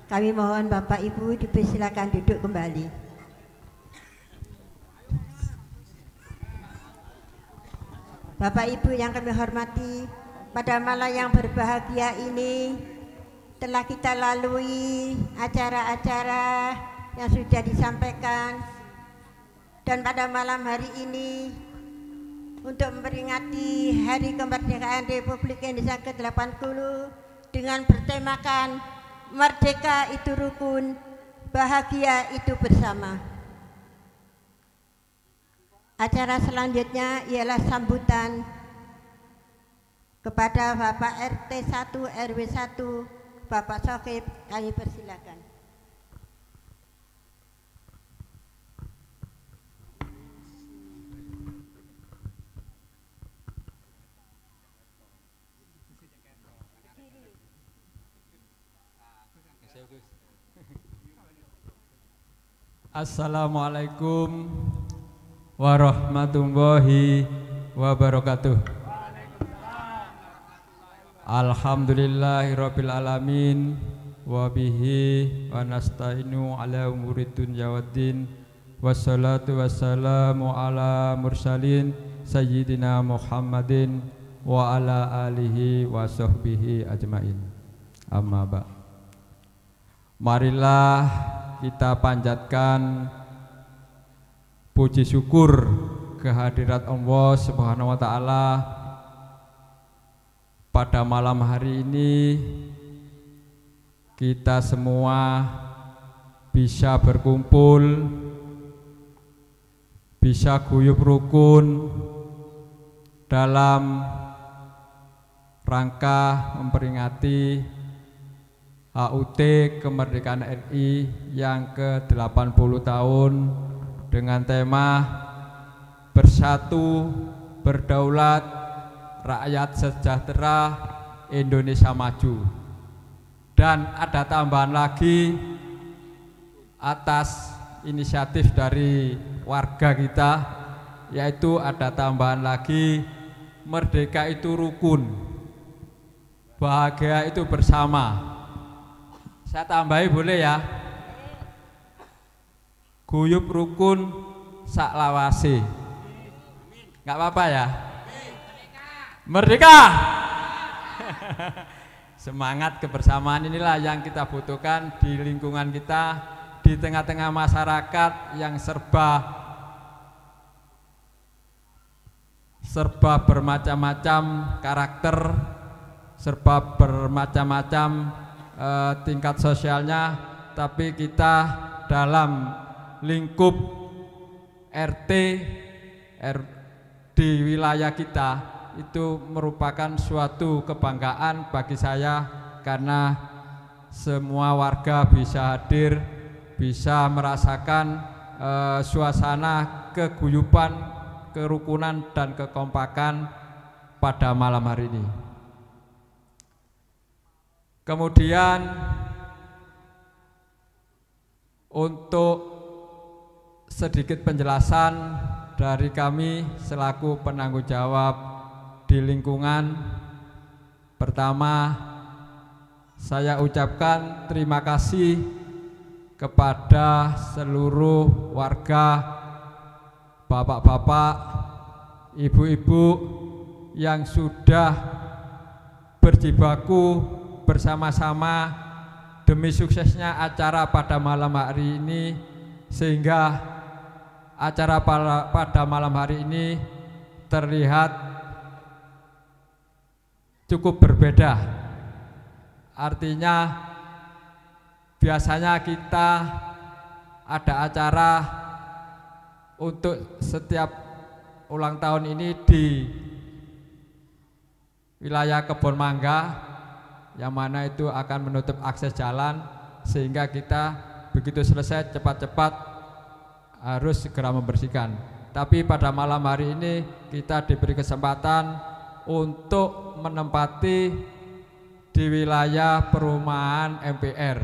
Kami mohon Bapak Ibu dipersilakan duduk kembali. Bapak Ibu yang kami hormati, pada malam yang berbahagia ini telah kita lalui acara-acara yang sudah disampaikan, dan pada malam hari ini untuk memperingati Hari Kemerdekaan Republik Indonesia ke-80 dengan bertemakan Merdeka itu rukun, bahagia itu bersama. Acara selanjutnya ialah sambutan kepada Bapak RT 1 RW 1 Bapak Sokib, kami persilakan. Assalamualaikum warahmatullahi wabarakatuh. Alhamdulillahirabbil alamin wa bihi wa nasta'inu ala umurid dunya waddin wassalatu wassalamu ala mursalin sayyidina Muhammadin wa ala alihi wa sahbihi ajmain. Amma ba'. Marilah kita panjatkan puji syukur kehadirat Allah Subhanahu wa taala pada malam hari ini. Kita semua bisa berkumpul, bisa guyub rukun dalam rangka memperingati HUT Kemerdekaan RI yang ke-80 tahun dengan tema Bersatu, Berdaulat, Rakyat Sejahtera, Indonesia Maju. Dan ada tambahan lagi atas inisiatif dari warga kita, yaitu ada tambahan lagi merdeka itu rukun, bahagia itu bersama. Saya tambahi boleh ya? Guyub rukun sak lawase. Enggak apa-apa ya? Merdeka. Semangat kebersamaan inilah yang kita butuhkan di lingkungan kita, di tengah-tengah masyarakat yang serba bermacam-macam karakter, serba bermacam-macam tingkat sosialnya, tapi kita dalam lingkup RT di wilayah kita itu merupakan suatu kebanggaan bagi saya, karena semua warga bisa hadir, bisa merasakan suasana keguyuban, kerukunan dan kekompakan pada malam hari ini. Kemudian untuk sedikit penjelasan dari kami selaku penanggung jawab di lingkungan. Pertama, saya ucapkan terima kasih kepada seluruh warga, bapak-bapak, ibu-ibu yang sudah berjibaku bersama-sama demi suksesnya acara pada malam hari ini, sehingga acara pada malam hari ini terlihat cukup berbeda. Artinya biasanya kita ada acara untuk setiap ulang tahun ini di wilayah Kebon Mangga, yang mana itu akan menutup akses jalan, sehingga kita begitu selesai cepat-cepat harus segera membersihkan. Tapi pada malam hari ini kita diberi kesempatan untuk menempati di wilayah perumahan MPR,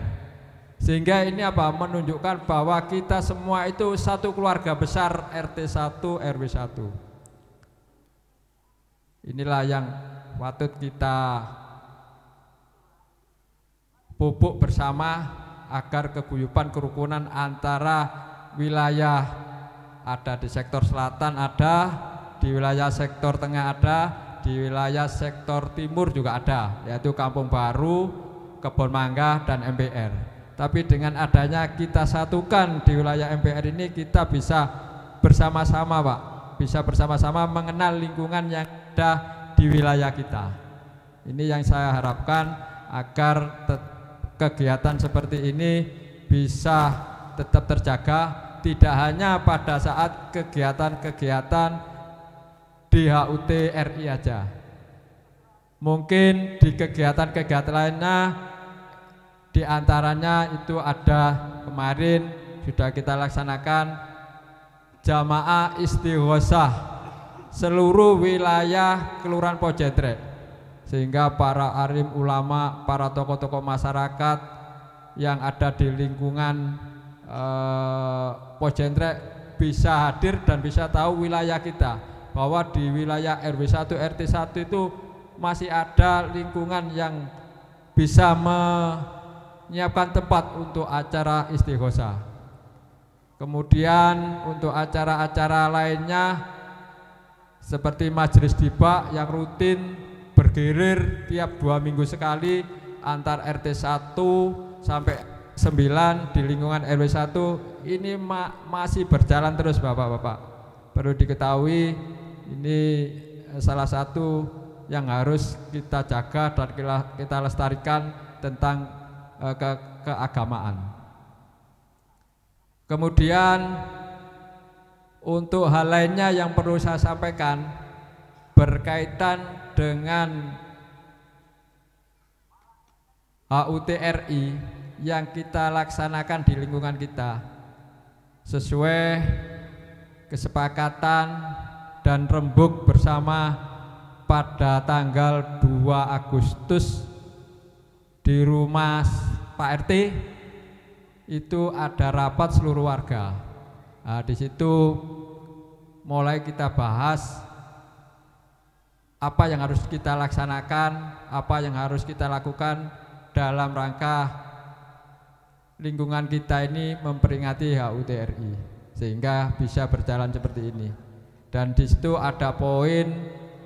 sehingga ini apa? Menunjukkan bahwa kita semua itu satu keluarga besar RT 1 RW 1. Inilah yang patut kita pupuk bersama agar keguyuban kerukunan antara wilayah, ada di sektor selatan, ada di wilayah sektor tengah, ada di wilayah sektor timur juga ada, yaitu Kampung Baru, Kebon Mangga, dan MPR. Tapi dengan adanya kita satukan di wilayah MPR ini, kita bisa bersama-sama Pak, bisa bersama-sama mengenal lingkungan yang ada di wilayah kita. Ini yang saya harapkan agar kegiatan seperti ini bisa tetap terjaga, tidak hanya pada saat kegiatan-kegiatan di HUT RI aja. Mungkin di kegiatan-kegiatan lainnya, di antaranya itu ada kemarin sudah kita laksanakan jamaah istighosah seluruh wilayah Kelurahan Pojentrek, sehingga para alim ulama, para tokoh-tokoh masyarakat yang ada di lingkungan Pojentrek bisa hadir dan bisa tahu wilayah kita, bahwa di wilayah RW 1 RT 1 itu masih ada lingkungan yang bisa menyiapkan tempat untuk acara istighosah. Kemudian untuk acara-acara lainnya seperti majelis dibak yang rutin bergilir tiap 2 minggu sekali antar RT 1 sampai 9 di lingkungan RW 1 ini masih berjalan terus Bapak-bapak. Perlu diketahui ini salah satu yang harus kita jaga dan kita lestarikan tentang keagamaan. Kemudian untuk hal lainnya yang perlu saya sampaikan berkaitan dengan HUT RI yang kita laksanakan di lingkungan kita sesuai kesepakatan dan rembuk bersama pada tanggal 2 Agustus di rumah Pak RT itu ada rapat seluruh warga. Nah, di situ mulai kita bahas apa yang harus kita laksanakan, apa yang harus kita lakukan dalam rangka lingkungan kita ini memperingati HUT RI sehingga bisa berjalan seperti ini. Dan di situ ada poin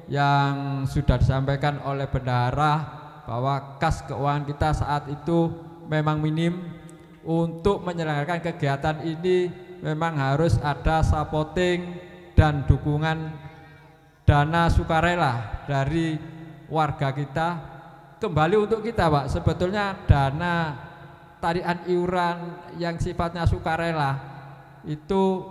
yang sudah disampaikan oleh bendahara bahwa kas keuangan kita saat itu memang minim. Untuk menyelenggarakan kegiatan ini memang harus ada supporting dan dukungan dana sukarela dari warga kita kembali untuk kita Pak. Sebetulnya dana tarian iuran yang sifatnya sukarela itu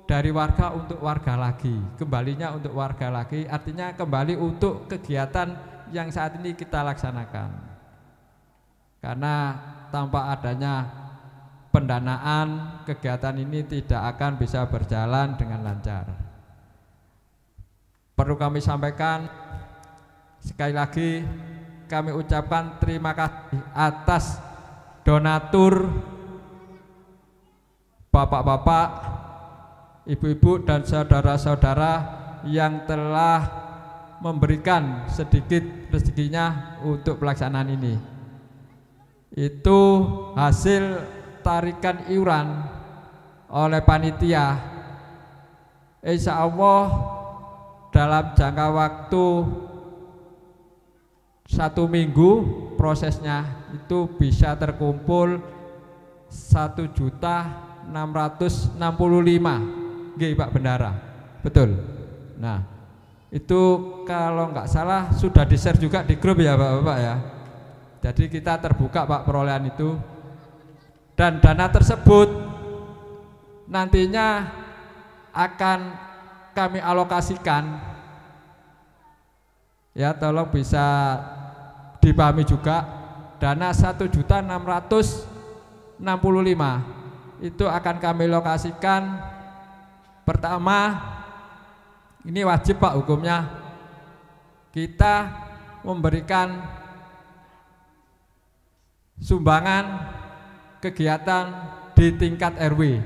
dari warga untuk warga lagi, kembalinya untuk warga lagi, artinya kembali untuk kegiatan yang saat ini kita laksanakan. Karena tanpa adanya pendanaan, kegiatan ini tidak akan bisa berjalan dengan lancar. Perlu kami sampaikan sekali lagi, kami ucapkan terima kasih atas donatur bapak-bapak, ibu-ibu dan saudara-saudara yang telah memberikan sedikit rezekinya untuk pelaksanaan ini. Itu hasil tarikan iuran oleh panitia. Insya Allah dalam jangka waktu 1 minggu prosesnya itu bisa terkumpul 1.665.000. Nggih Pak Bendara, betul. Nah itu kalau nggak salah sudah di-share juga di grup ya Bapak-bapak ya. Jadi kita terbuka Pak perolehan itu. Dan dana tersebut nantinya akan kami alokasikan Ya, tolong bisa dipahami juga. Dana 1.665 itu akan kami lokasikan. Pertama, ini wajib Pak hukumnya, kita memberikan sumbangan kegiatan di tingkat RW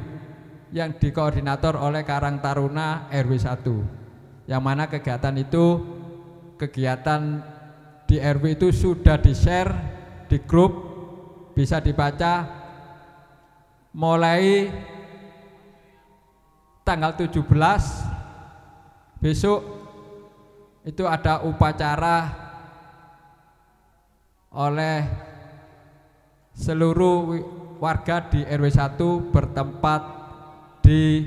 yang dikoordinator oleh Karang Taruna RW 1, yang mana kegiatan itu, kegiatan di RW itu sudah di-share di grup, bisa dibaca mulai tanggal 17 besok itu ada upacara oleh seluruh warga di RW 1 bertempat di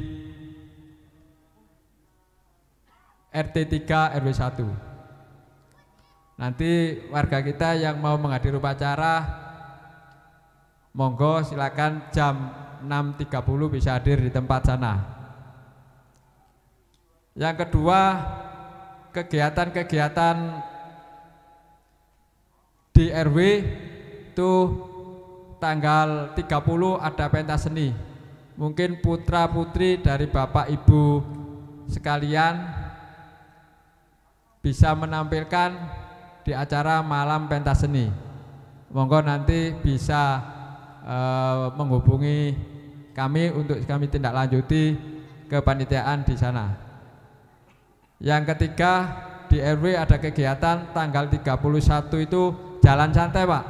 RT 3 RW 1. Nanti warga kita yang mau menghadiri upacara, monggo silakan jam 6.30 bisa hadir di tempat sana. Yang kedua, kegiatan-kegiatan di RW itu tanggal 30 ada pentas seni. Mungkin putra putri dari Bapak Ibu sekalian bisa menampilkan di acara malam pentas seni. Monggo nanti bisa menghubungi kami untuk kami tindak lanjuti kepanitiaan di sana. Yang ketiga, di RW ada kegiatan tanggal 31 itu jalan santai Pak.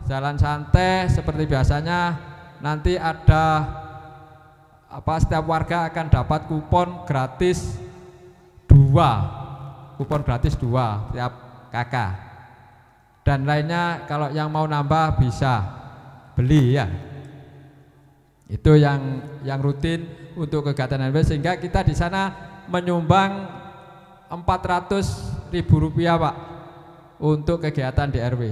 Jalan santai seperti biasanya, nanti ada setiap warga akan dapat kupon gratis 2, kupon gratis 2 tiap kakak. Dan lainnya kalau yang mau nambah bisa beli ya. Itu yang rutin untuk kegiatan RW, sehingga kita di sana menyumbang Rp400.000 Pak untuk kegiatan di RW.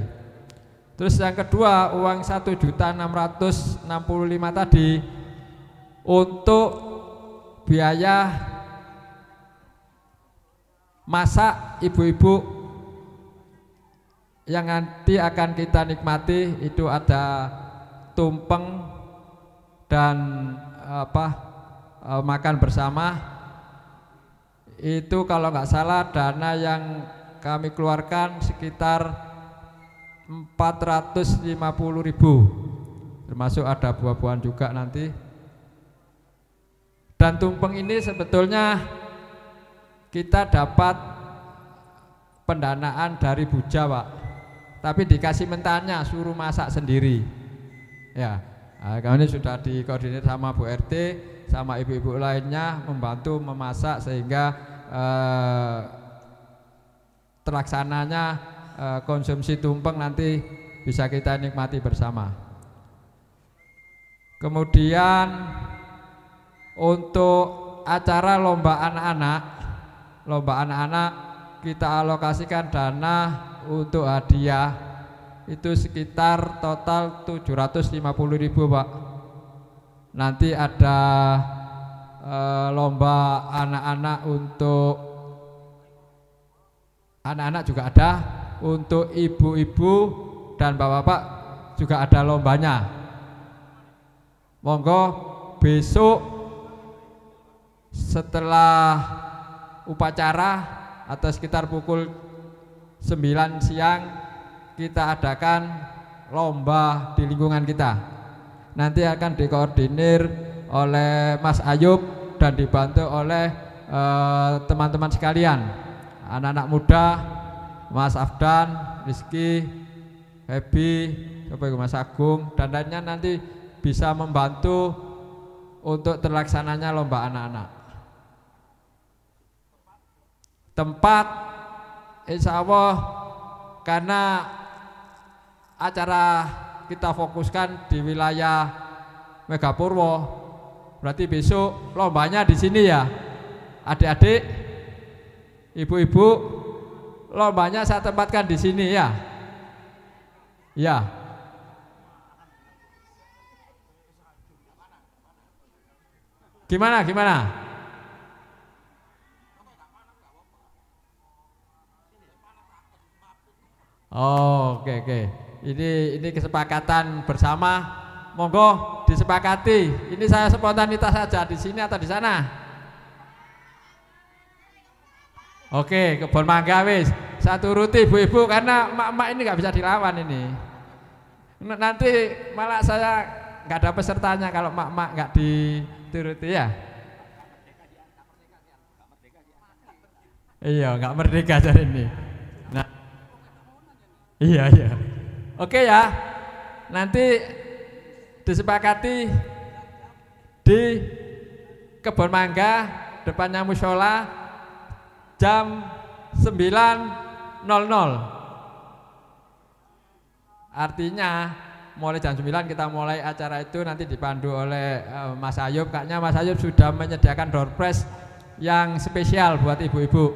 Terus yang kedua, uang 1.665 tadi untuk biaya masak ibu-ibu yang nanti akan kita nikmati. Itu ada tumpeng dan makan bersama. Itu kalau nggak salah dana yang kami keluarkan sekitar 450.000, termasuk ada buah-buahan juga nanti. Dan tumpeng ini sebetulnya kita dapat pendanaan dari Buja Pak, tapi dikasih mentahnya, suruh masak sendiri ya. Nah, kami sudah dikoordinir sama Bu RT sama ibu-ibu lainnya membantu memasak, sehingga terlaksananya konsumsi tumpeng nanti bisa kita nikmati bersama. Kemudian untuk acara lomba anak-anak kita alokasikan dana untuk hadiah itu sekitar total 750.000 Pak. Nanti ada lomba anak-anak, untuk anak-anak juga ada, untuk ibu-ibu dan bapak-bapak juga ada lombanya. Monggo besok setelah upacara atau sekitar pukul 9 siang kita adakan lomba di lingkungan kita. Nanti akan dikoordinir oleh Mas Ayub dan dibantu oleh teman-teman sekalian, anak-anak muda, Mas Afdan, Rizky, Happy, Mas Agung dan lainnya nanti bisa membantu untuk terlaksananya lomba anak-anak. Tempat insya Allah, karena acara kita fokuskan di wilayah Megapurwo, berarti besok lombanya di sini ya, adik-adik, ibu-ibu, lombanya saya tempatkan di sini ya. Ya. Gimana? Oh, oke. Ini kesepakatan bersama. Monggo disepakati. Ini saya spontanitas saja di sini atau di sana? Oke, kebun mangga wis. Saya turuti ibu-ibu karena emak-emak ini nggak bisa dilawan ini. Nanti malah saya nggak ada pesertanya kalau emak-emak nggak dituruti ya. Iya, nggak merdeka jadi ini. Nah, iya. Oke ya. Nanti disepakati di kebun mangga depannya mushola jam 9.00. Artinya mulai jam 9 kita mulai acara itu, nanti dipandu oleh Mas Ayub. Kayaknya Mas Ayub sudah menyediakan door prize yang spesial buat ibu-ibu.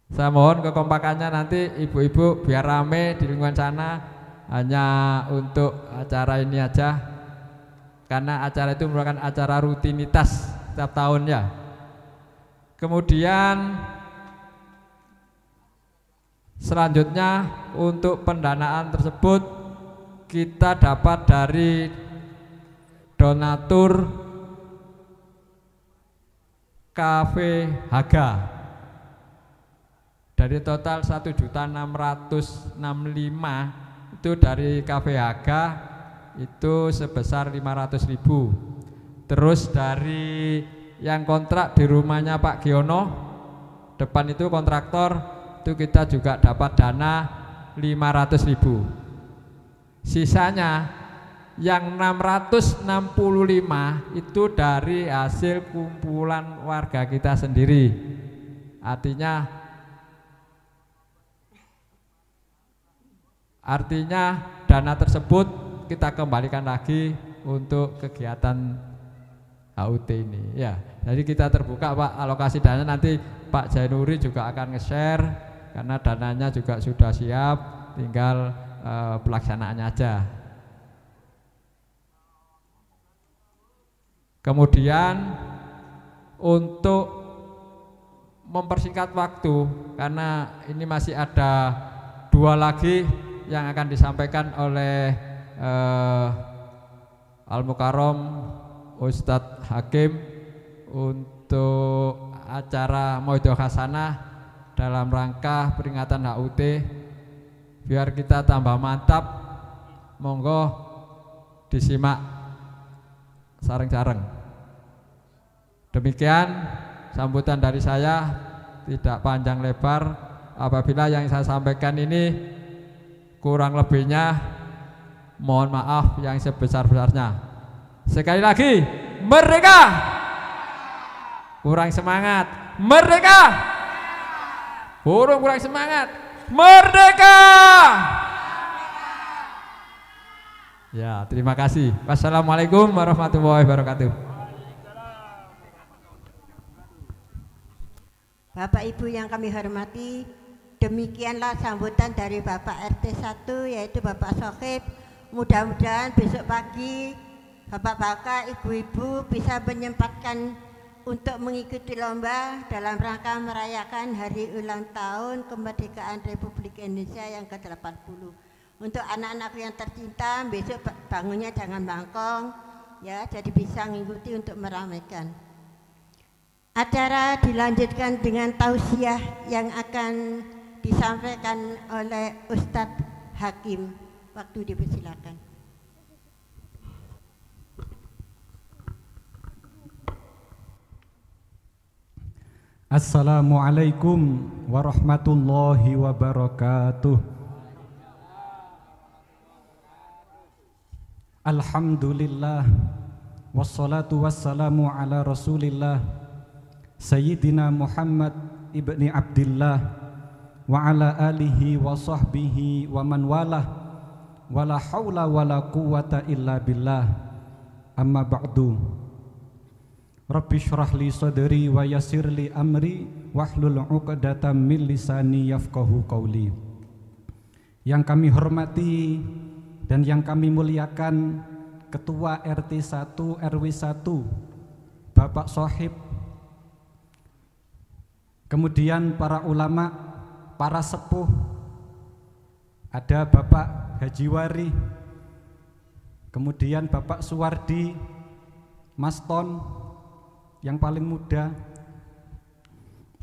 Saya mohon kekompakannya nanti ibu-ibu biar rame di lingkungan sana. Hanya untuk acara ini aja, karena acara itu merupakan acara rutinitas setiap tahun ya. Kemudian selanjutnya untuk pendanaan tersebut kita dapat dari donatur Cafe Haga. Dari total 1.665.000 itu dari Cafe Haga itu sebesar 500.000. Terus dari yang kontrak di rumahnya Pak Giono depan itu kontraktor, itu kita juga dapat dana 500.000. Sisanya yang 665 itu dari hasil kumpulan warga kita sendiri. Artinya dana tersebut kita kembalikan lagi untuk kegiatan HUT ini ya. Jadi kita terbuka Pak, alokasi dana nanti Pak Jainuri juga akan nge-share karena dananya juga sudah siap, tinggal pelaksanaannya aja. Kemudian untuk mempersingkat waktu, karena ini masih ada 2 lagi yang akan disampaikan oleh Al-Mukarram Ustadz Hakim untuk acara Mauidul Hasanah dalam rangka peringatan HUT. Biar kita tambah mantap, monggo disimak sareng-sareng. Demikian sambutan dari saya, tidak panjang lebar. Apabila yang saya sampaikan ini kurang lebihnya mohon maaf yang sebesar-besarnya. Sekali lagi, merdeka! Kurang semangat, merdeka! Kurang semangat, merdeka! Ya, terima kasih. Wassalamualaikum warahmatullahi wabarakatuh. Bapak Ibu yang kami hormati, demikianlah sambutan dari Bapak RT 1 yaitu Bapak Sohib. Mudah-mudahan besok pagi Bapak-bapak, ibu-ibu bisa menyempatkan untuk mengikuti lomba dalam rangka merayakan hari ulang tahun kemerdekaan Republik Indonesia yang ke-80. Untuk anak-anak yang tercinta, besok bangunnya jangan bangkong ya, jadi bisa mengikuti untuk meramaikan. Acara dilanjutkan dengan tausiah yang akan disampaikan oleh Ustadz Hakim. Waktu dipersilakan. Assalamualaikum warahmatullahi wabarakatuh. Alhamdulillah, wassalatu wassalamu ala rasulillah Sayyidina Muhammad ibni Abdillah wa ala alihi wa sahbihi wa man walah, wala hawla wala quwata illa billah. Amma ba'du. Rabbi syrah li sadri wa yassir li amri wahlul 'uqdatam min lisani yafqahu qawli. Yang kami hormati dan yang kami muliakan Ketua RT 1 RW 1 Bapak Sohib, kemudian para ulama, para sepuh, ada Bapak Haji Wari, kemudian Bapak Suwardi, Mas Ton yang paling muda,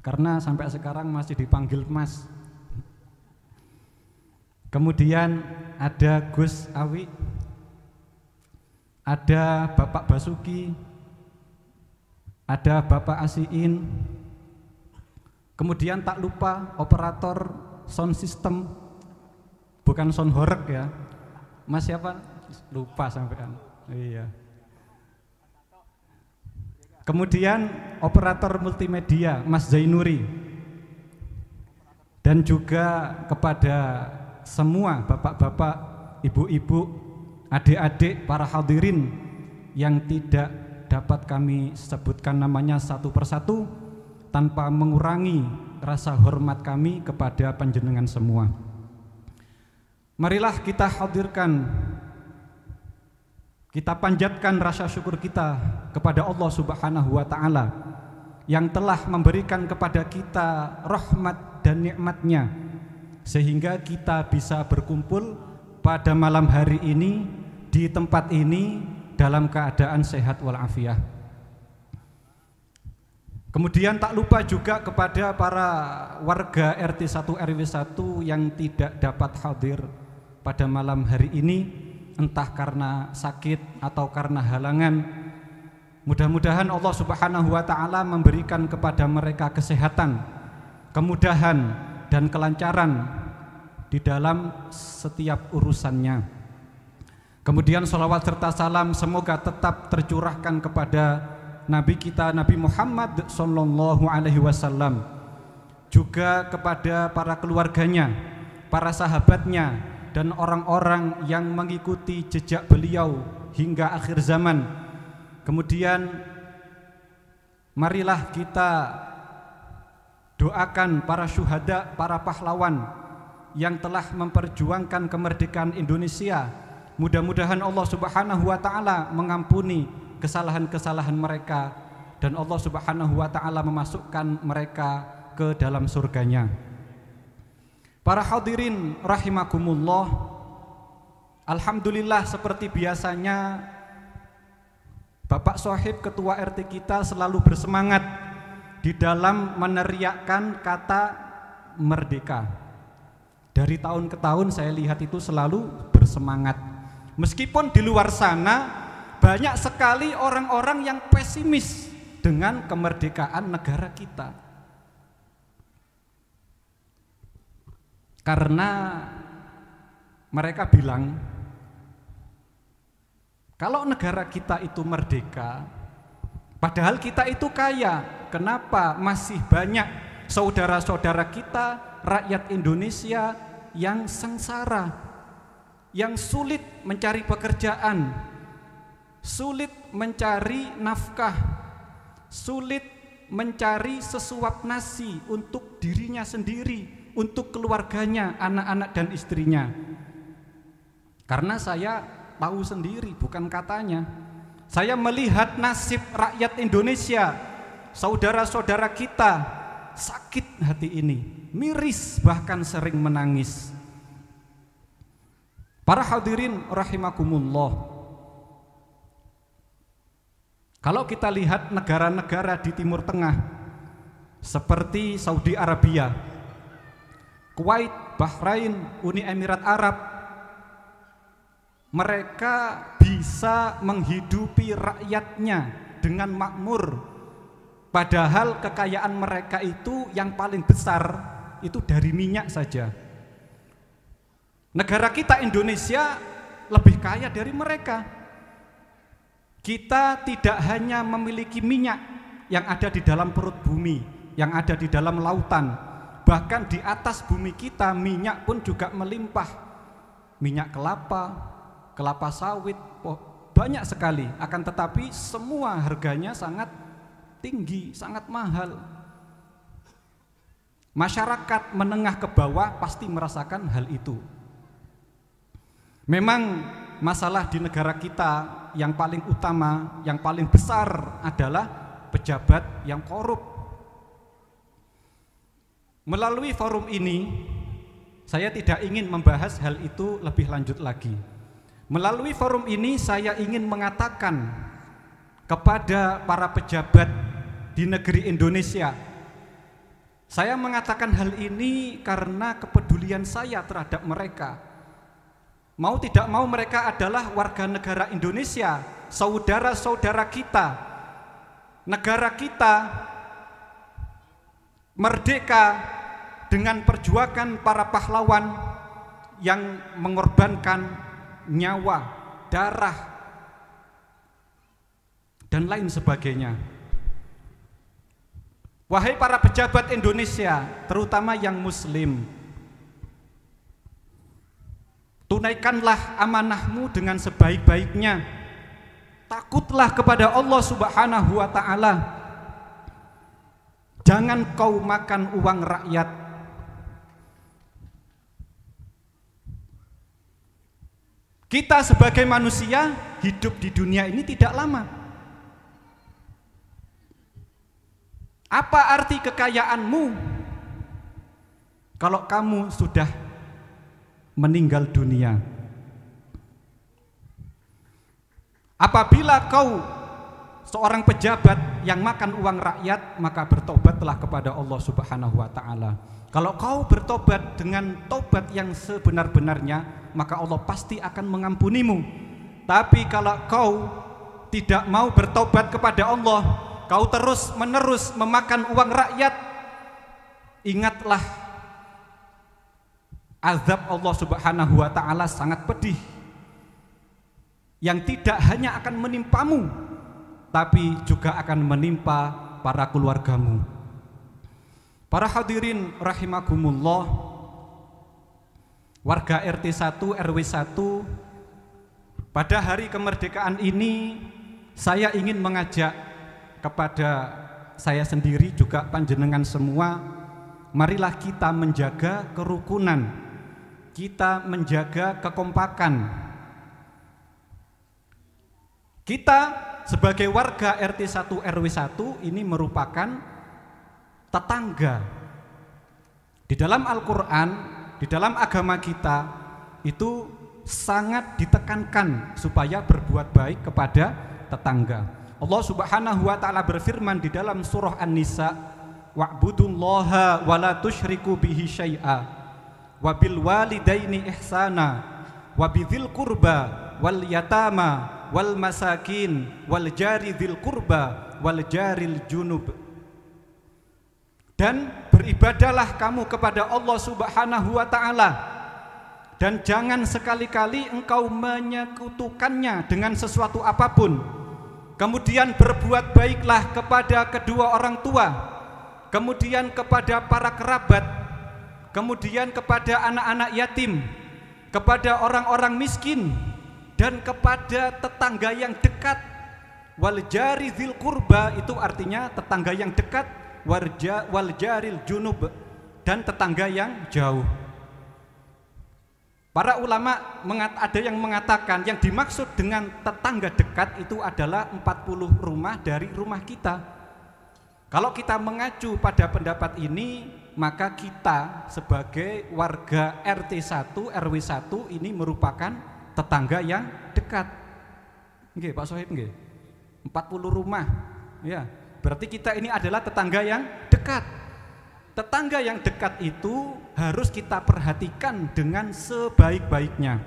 karena sampai sekarang masih dipanggil Mas. Kemudian ada Gus Awi, ada Bapak Basuki, ada Bapak Asiin, kemudian tak lupa operator sound system, bukan sound horek ya, Mas siapa? Lupa sampean. Iya. Kemudian operator multimedia Mas Zainuri, dan juga kepada semua bapak-bapak, ibu-ibu, adik-adik, para hadirin yang tidak dapat kami sebutkan namanya satu persatu tanpa mengurangi rasa hormat kami kepada panjenengan semua. Marilah kita hadirkan, kita panjatkan rasa syukur kita kepada Allah Subhanahu wa Ta'ala yang telah memberikan kepada kita rahmat dan nikmatnya, sehingga kita bisa berkumpul pada malam hari ini di tempat ini dalam keadaan sehat walafiat. Kemudian tak lupa juga kepada para warga RT 1 RW 1 yang tidak dapat hadir pada malam hari ini, entah karena sakit atau karena halangan. Mudah-mudahan Allah Subhanahu wa Ta'ala memberikan kepada mereka kesehatan, kemudahan, dan kelancaran di dalam setiap urusannya. Kemudian sholawat serta salam semoga tetap tercurahkan kepada Nabi kita Nabi Muhammad Sallallahu Alaihi Wasallam, juga kepada para keluarganya, para sahabatnya, dan orang-orang yang mengikuti jejak beliau hingga akhir zaman. Kemudian marilah kita doakan para syuhada, para pahlawan yang telah memperjuangkan kemerdekaan Indonesia. Mudah-mudahan Allah Subhanahu wa Ta'ala mengampuni kesalahan-kesalahan mereka dan Allah Subhanahu wa Ta'ala memasukkan mereka ke dalam surganya. Para hadirin rahimakumullah, alhamdulillah seperti biasanya Bapak Sohib Ketua RT kita selalu bersemangat di dalam meneriakkan kata merdeka. Dari tahun ke tahun saya lihat itu selalu bersemangat. Meskipun di luar sana banyak sekali orang-orang yang pesimis dengan kemerdekaan negara kita. Karena mereka bilang, kalau negara kita itu merdeka, padahal kita itu kaya, kenapa masih banyak saudara-saudara kita, rakyat Indonesia yang sengsara, yang sulit mencari pekerjaan, sulit mencari nafkah, sulit mencari sesuap nasi untuk dirinya sendiri, untuk keluarganya, anak-anak dan istrinya. Karena saya tahu sendiri, bukan katanya. Saya melihat nasib rakyat Indonesia, saudara-saudara kita, sakit hati ini, miris bahkan sering menangis. Para hadirin rahimakumullah, kalau kita lihat negara-negara di Timur Tengah seperti Saudi Arabia, Kuwait, Bahrain, Uni Emirat Arab, mereka bisa menghidupi rakyatnya dengan makmur, padahal kekayaan mereka itu yang paling besar itu dari minyak saja. Negara kita Indonesia lebih kaya dari mereka. Kita tidak hanya memiliki minyak yang ada di dalam perut bumi, yang ada di dalam lautan, bahkan di atas bumi kita minyak pun juga melimpah. Minyak kelapa, kelapa sawit, banyak sekali. Akan tetapi semua harganya sangat tinggi, sangat mahal. Masyarakat menengah ke bawah pasti merasakan hal itu. Memang masalah di negara kita yang paling utama, yang paling besar adalah pejabat yang korup. Melalui forum ini, saya tidak ingin membahas hal itu lebih lanjut lagi. Melalui forum ini saya ingin mengatakan kepada para pejabat di negeri Indonesia, saya mengatakan hal ini karena kepedulian saya terhadap mereka. Mau tidak mau mereka adalah warga negara Indonesia, saudara-saudara kita. Negara kita merdeka dengan perjuangan para pahlawan yang mengorbankan nyawa, darah, dan lain sebagainya. Wahai para pejabat Indonesia, terutama yang muslim, tunaikanlah amanahmu dengan sebaik-baiknya. Takutlah kepada Allah Subhanahu wa ta'ala. Jangan kau makan uang rakyat. Kita sebagai manusia hidup di dunia ini tidak lama. Apa arti kekayaanmu kalau kamu sudah meninggal dunia? Apabila kau seorang pejabat yang makan uang rakyat, maka bertobatlah kepada Allah Subhanahu wa ta'ala. Kalau kau bertobat dengan tobat yang sebenar-benarnya, maka Allah pasti akan mengampunimu. Tapi kalau kau tidak mau bertobat kepada Allah, kau terus-menerus memakan uang rakyat, ingatlah azab Allah Subhanahu wa ta'ala sangat pedih, yang tidak hanya akan menimpamu, tapi juga akan menimpa para keluargamu. Para hadirin rahimakumullah, warga RT 1 RW 1, pada hari kemerdekaan ini saya ingin mengajak kepada saya sendiri juga panjenengan semua, marilah kita menjaga kerukunan, kita menjaga kekompakan. Kita sebagai warga RT 1 RW 1 ini merupakan tetangga. Di dalam Al-Quran, di dalam agama kita itu sangat ditekankan supaya berbuat baik kepada tetangga. Allah Subhanahu wa ta'ala berfirman di dalam surah An-Nisa, wa'budullaha wa la tusyriku bihi syai'a wa bil walidaini ihsana wa bidzil qurba wal yatama wal masakin wal jari dzil qurba wal jaril junub. Dan beribadahlah kamu kepada Allah Subhanahu wa ta'ala, dan jangan sekali-kali engkau menyekutukannya dengan sesuatu apapun. Kemudian berbuat baiklah kepada kedua orang tua, kemudian kepada para kerabat, kemudian kepada anak-anak yatim, kepada orang-orang miskin, dan kepada tetangga yang dekat. Wal jari dzil qurba itu artinya tetangga yang dekat, wal jaril junub, dan tetangga yang jauh. Para ulama ada yang mengatakan yang dimaksud dengan tetangga dekat itu adalah 40 rumah dari rumah kita. Kalau kita mengacu pada pendapat ini, maka kita sebagai warga RT 1 RW 1 ini merupakan tetangga yang dekat. Nggih, Pak Sohib nggih. 40 rumah. Ya, berarti kita ini adalah tetangga yang dekat. Tetangga yang dekat itu harus kita perhatikan dengan sebaik-baiknya.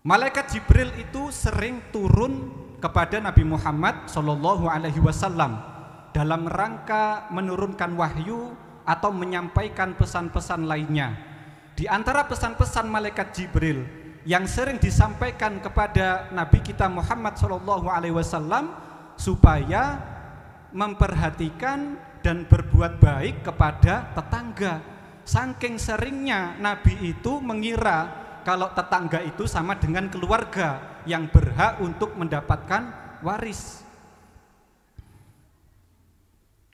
Malaikat Jibril itu sering turun kepada Nabi Muhammad SAW dalam rangka menurunkan wahyu atau menyampaikan pesan-pesan lainnya. Di antara pesan-pesan malaikat Jibril yang sering disampaikan kepada Nabi kita Muhammad SAW supaya memperhatikan dan berbuat baik kepada tetangga. Saking seringnya Nabi itu mengira kalau tetangga itu sama dengan keluarga yang berhak untuk mendapatkan waris.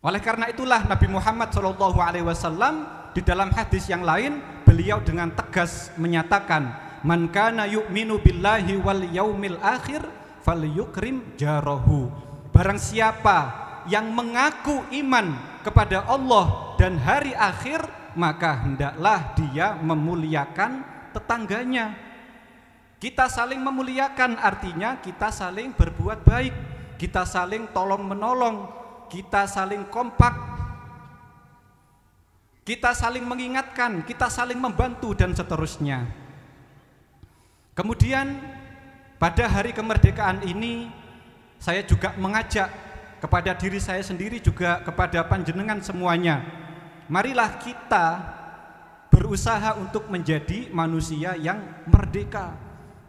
Oleh karena itulah Nabi Muhammad SAW di dalam hadis yang lain beliau dengan tegas menyatakan, man kana yu'minu billahi wal yaumil akhir falyukrim jarahu. Barang siapa yang mengaku iman kepada Allah dan hari akhir, maka hendaklah dia memuliakan tetangganya. Kita saling memuliakan artinya kita saling berbuat baik, kita saling tolong menolong, kita saling kompak, kita saling mengingatkan, kita saling membantu dan seterusnya. Kemudian pada hari kemerdekaan ini saya juga mengajak kepada diri saya sendiri juga kepada panjenengan semuanya. Marilah kita berusaha untuk menjadi manusia yang merdeka.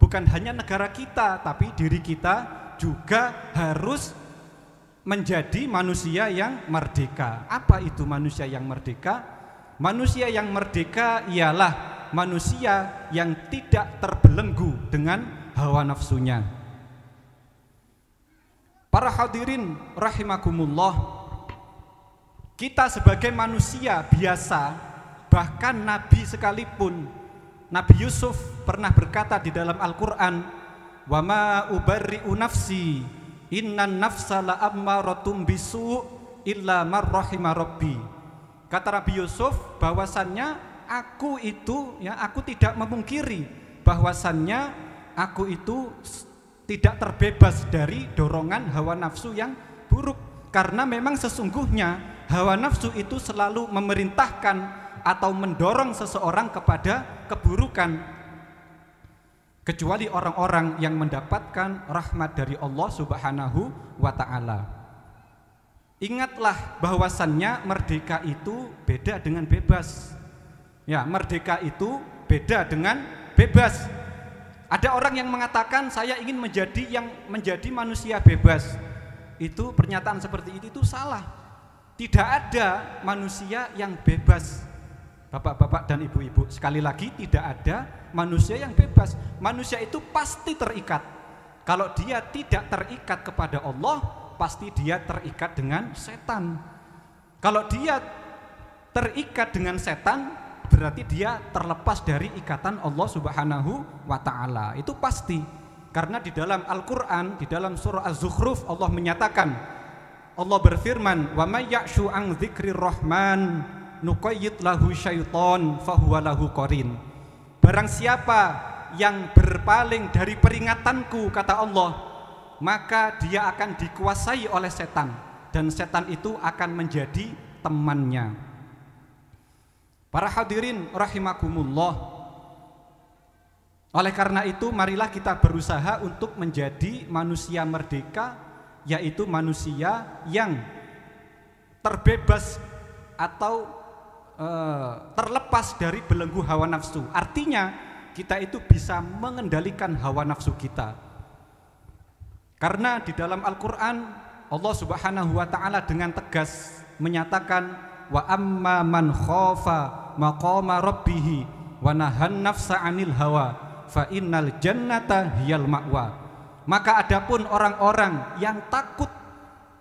Bukan hanya negara kita, tapi diri kita juga harus menjadi manusia yang merdeka. Apa itu manusia yang merdeka? Manusia yang merdeka ialah manusia yang tidak terbelenggu dengan hawa nafsunya. Para hadirin rahimakumullah, kita sebagai manusia biasa, bahkan Nabi sekalipun, Nabi Yusuf pernah berkata di dalam Al-Quran, wa ma ubarri'u nafsi innan nafsa la'ammaratum bisu' illa marrahima rabbi. Kata Nabi Yusuf bahwasannya aku itu, ya, aku tidak memungkiri bahwasannya aku itu tidak terbebas dari dorongan hawa nafsu yang buruk, karena memang sesungguhnya hawa nafsu itu selalu memerintahkan atau mendorong seseorang kepada keburukan, kecuali orang-orang yang mendapatkan rahmat dari Allah Subhanahu wa ta'ala. Ingatlah bahwasannya merdeka itu beda dengan bebas. Ya, merdeka itu beda dengan bebas. Ada orang yang mengatakan saya ingin menjadi manusia bebas. Itu pernyataan seperti itu salah. Tidak ada manusia yang bebas. Bapak-bapak dan ibu-ibu, sekali lagi tidak ada manusia yang bebas. Manusia itu pasti terikat. Kalau dia tidak terikat kepada Allah, pasti dia terikat dengan setan. Kalau dia terikat dengan setan, berarti dia terlepas dari ikatan Allah Subhanahu wa ta'ala. Itu pasti. Karena di dalam Al-Quran, di dalam surah Az-Zukhruf, Allah menyatakan, Allah berfirman, wa may ya'shu an dzikrir rahman nuqayyid lahu syaiton fahuwa lahu qarin. Barang siapa yang berpaling dari peringatanku, kata Allah, maka dia akan dikuasai oleh setan, dan setan itu akan menjadi temannya. Para hadirin rahimakumullah, oleh karena itu marilah kita berusaha untuk menjadi manusia merdeka, yaitu manusia yang terbebas atau terlepas dari belenggu hawa nafsu. Artinya kita itu bisa mengendalikan hawa nafsu kita. Karena di dalam Al-Quran Allah Subhanahu wa ta'ala dengan tegas menyatakan, wa amma man khafa maqama rabbih wa nahan nafsa 'anil hawa fa innal jannata hiyal ma'wa. Maka adapun orang-orang yang takut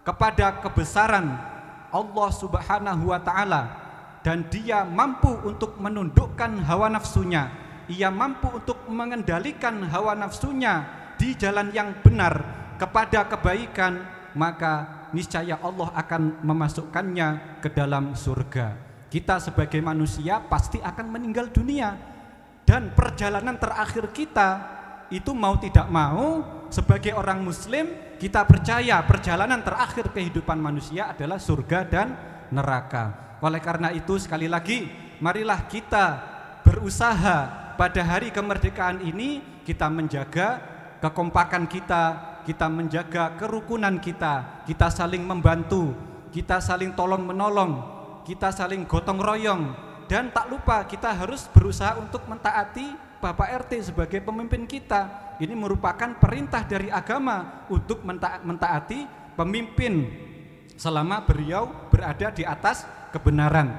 kepada kebesaran Allah Subhanahu wa ta'ala dan dia mampu untuk menundukkan hawa nafsunya, ia mampu untuk mengendalikan hawa nafsunya di jalan yang benar kepada kebaikan, maka niscaya Allah akan memasukkannya ke dalam surga. Kita sebagai manusia pasti akan meninggal dunia, dan perjalanan terakhir kita itu mau tidak mau sebagai orang muslim, kita percaya perjalanan terakhir kehidupan manusia adalah surga dan neraka. Oleh karena itu sekali lagi marilah kita berusaha pada hari kemerdekaan ini kita menjaga kekompakan kita menjaga kerukunan kita saling membantu, kita saling tolong menolong, kita saling gotong royong, dan tak lupa kita harus berusaha untuk mentaati Bapak RT sebagai pemimpin kita. Ini merupakan perintah dari agama untuk mentaati pemimpin selama beliau berada di atas kebenaran.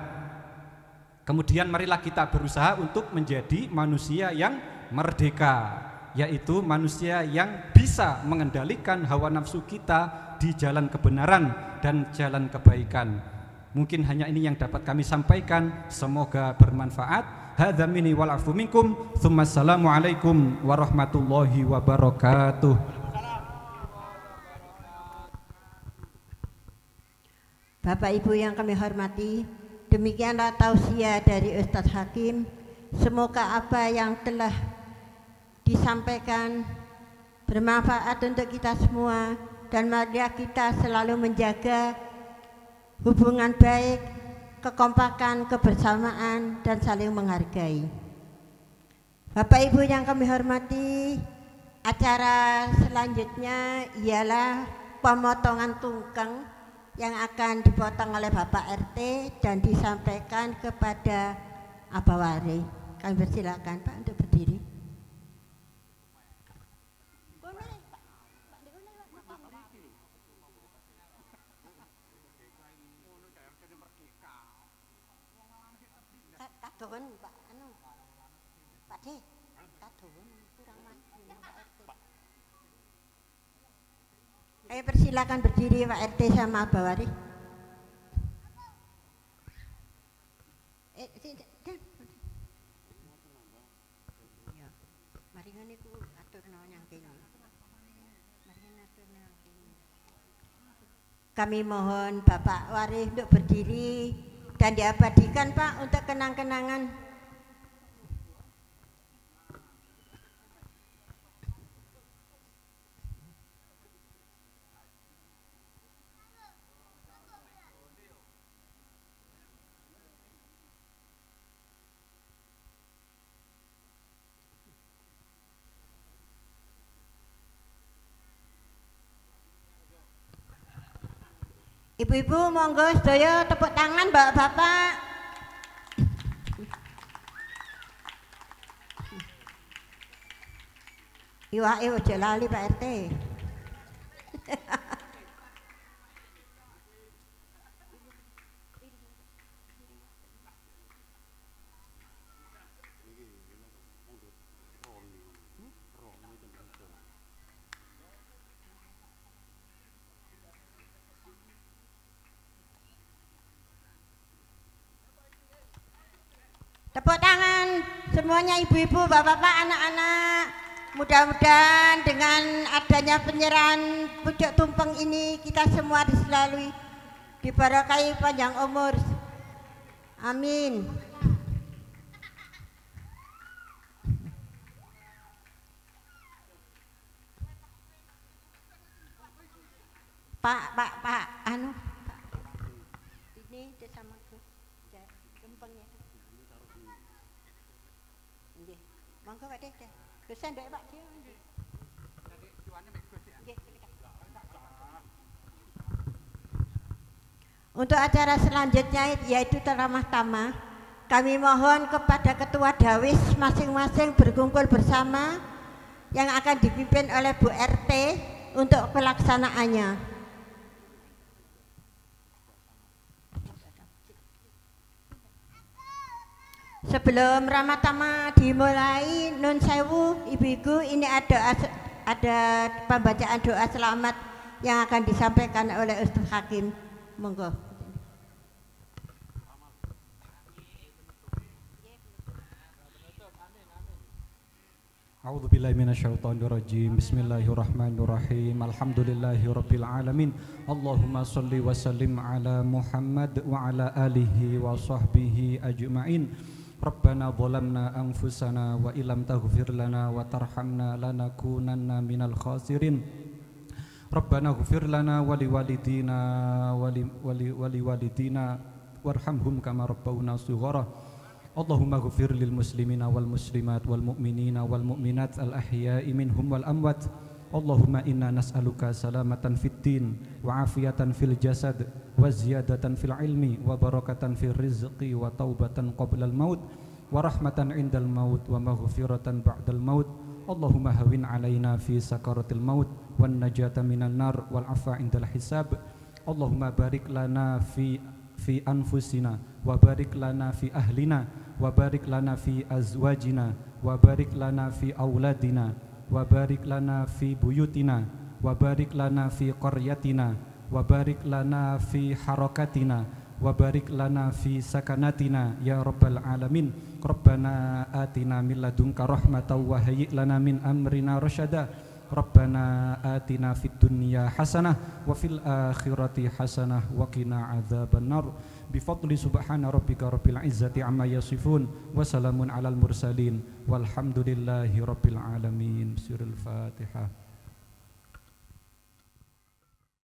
Kemudian marilah kita berusaha untuk menjadi manusia yang merdeka, yaitu manusia yang bisa mengendalikan hawa nafsu kita di jalan kebenaran dan jalan kebaikan. Mungkin hanya ini yang dapat kami sampaikan, semoga bermanfaat. Hadza minni wal afu minkum. Assalamualaikum warahmatullahi wabarakatuh. Bapak Ibu yang kami hormati, Demikianlah tausiah dari Ustadz Hakim. Semoga apa yang telah disampaikan bermanfaat untuk kita semua, dan marilah kita selalu menjaga hubungan baik, kekompakan, kebersamaan, dan saling menghargai. Bapak Ibu yang kami hormati, acara selanjutnya ialah pemotongan tungkeng yang akan dipotong oleh Bapak RT dan disampaikan kepada Abawari. Kami persilakan Pak untuk berdiri. Kadon Pak anu Pak D, kadon kurang maju Pak RT. Ayo persilakan berdiri Pak RT sama Abawari. Ya, mari ngene ku aturno nyang kene. Mari aturno kene. Kami mohon Bapak Wari untuk berdiri dan diabadikan Pak untuk kenang-kenangan. Ibu-ibu monggo sedaya tepuk tangan Bapak-bapak. Iwake ojo lali Pak RT. Tepuk tangan semuanya ibu-ibu, bapak-bapak, anak-anak. Mudah-mudahan dengan adanya penyerahan pucuk tumpeng ini kita semua diselalui, diberkahi panjang umur. Amin. Pak, anu, Pak. Ini sama tumpengnya. Nggih. Monggo Pak Dek. Kesan ndek Pak dia. Nggih. Untuk acara selanjutnya yaitu ceramah tamah, kami mohon kepada ketua Dawis masing-masing berkumpul bersama yang akan dipimpin oleh Bu RT untuk pelaksanaannya. Sebelum Ramatama dimulai, Nun Sewu, Ibu-ibu, ini ada pembacaan doa selamat yang akan disampaikan oleh Ustadz Hakim. Monggo. A'udzubillahi minasyaitonirrajim. Bismillahirrahmanirrahim. Alhamdulillahirabbil alamin. Allahumma shalli wa sallim ala Muhammad wa ala alihi wa sahbihi ajma'in. Rabbana zalamna anfusana wa illam taghfir lana wa tarhamna lanakunanna minal khasirin. Rabbana ighfir lana wa liwalidina warhamhum kama rabbawna shighara. Allahumma ighfir lil muslimina wal muslimat wal mu'minina wal mu'minat al ahya'i minhum wal amwat. Allahumma inna nas'aluka salamatan fid din wa afiyatan fil jasad wa ziyadatan fil ilmi wa barakatan fil rizqi wa taubatan qabla al maut wa rahmatan indal maut wa maghfiratan ba'dal maut. Allahumma hawin alaina fi sakaratil maut wan najata minan nar wal afa indal hisab. Allahumma barik lana fi anfusina wa barik lana fi ahlina wa barik lana fi azwajina wa barik lana fi auladina wa barik lana fi buyutina wa barik lana fi qaryatina wa barik lana fi harakatina wa barik lana fi sakanatina ya rabbal alamin. Rabbana atina min ladunka rahmatan wa hayyi lana min amrina rasyada. Rabbana atina fid dunya hasanah wa fil akhirati hasanah wa qina adzabannar. Bifadli subhana rabbika rabbil izzati amma yasifun wa salamun alal mursalin walhamdulillahi rabbil alamin. Surah Al-Fatihah.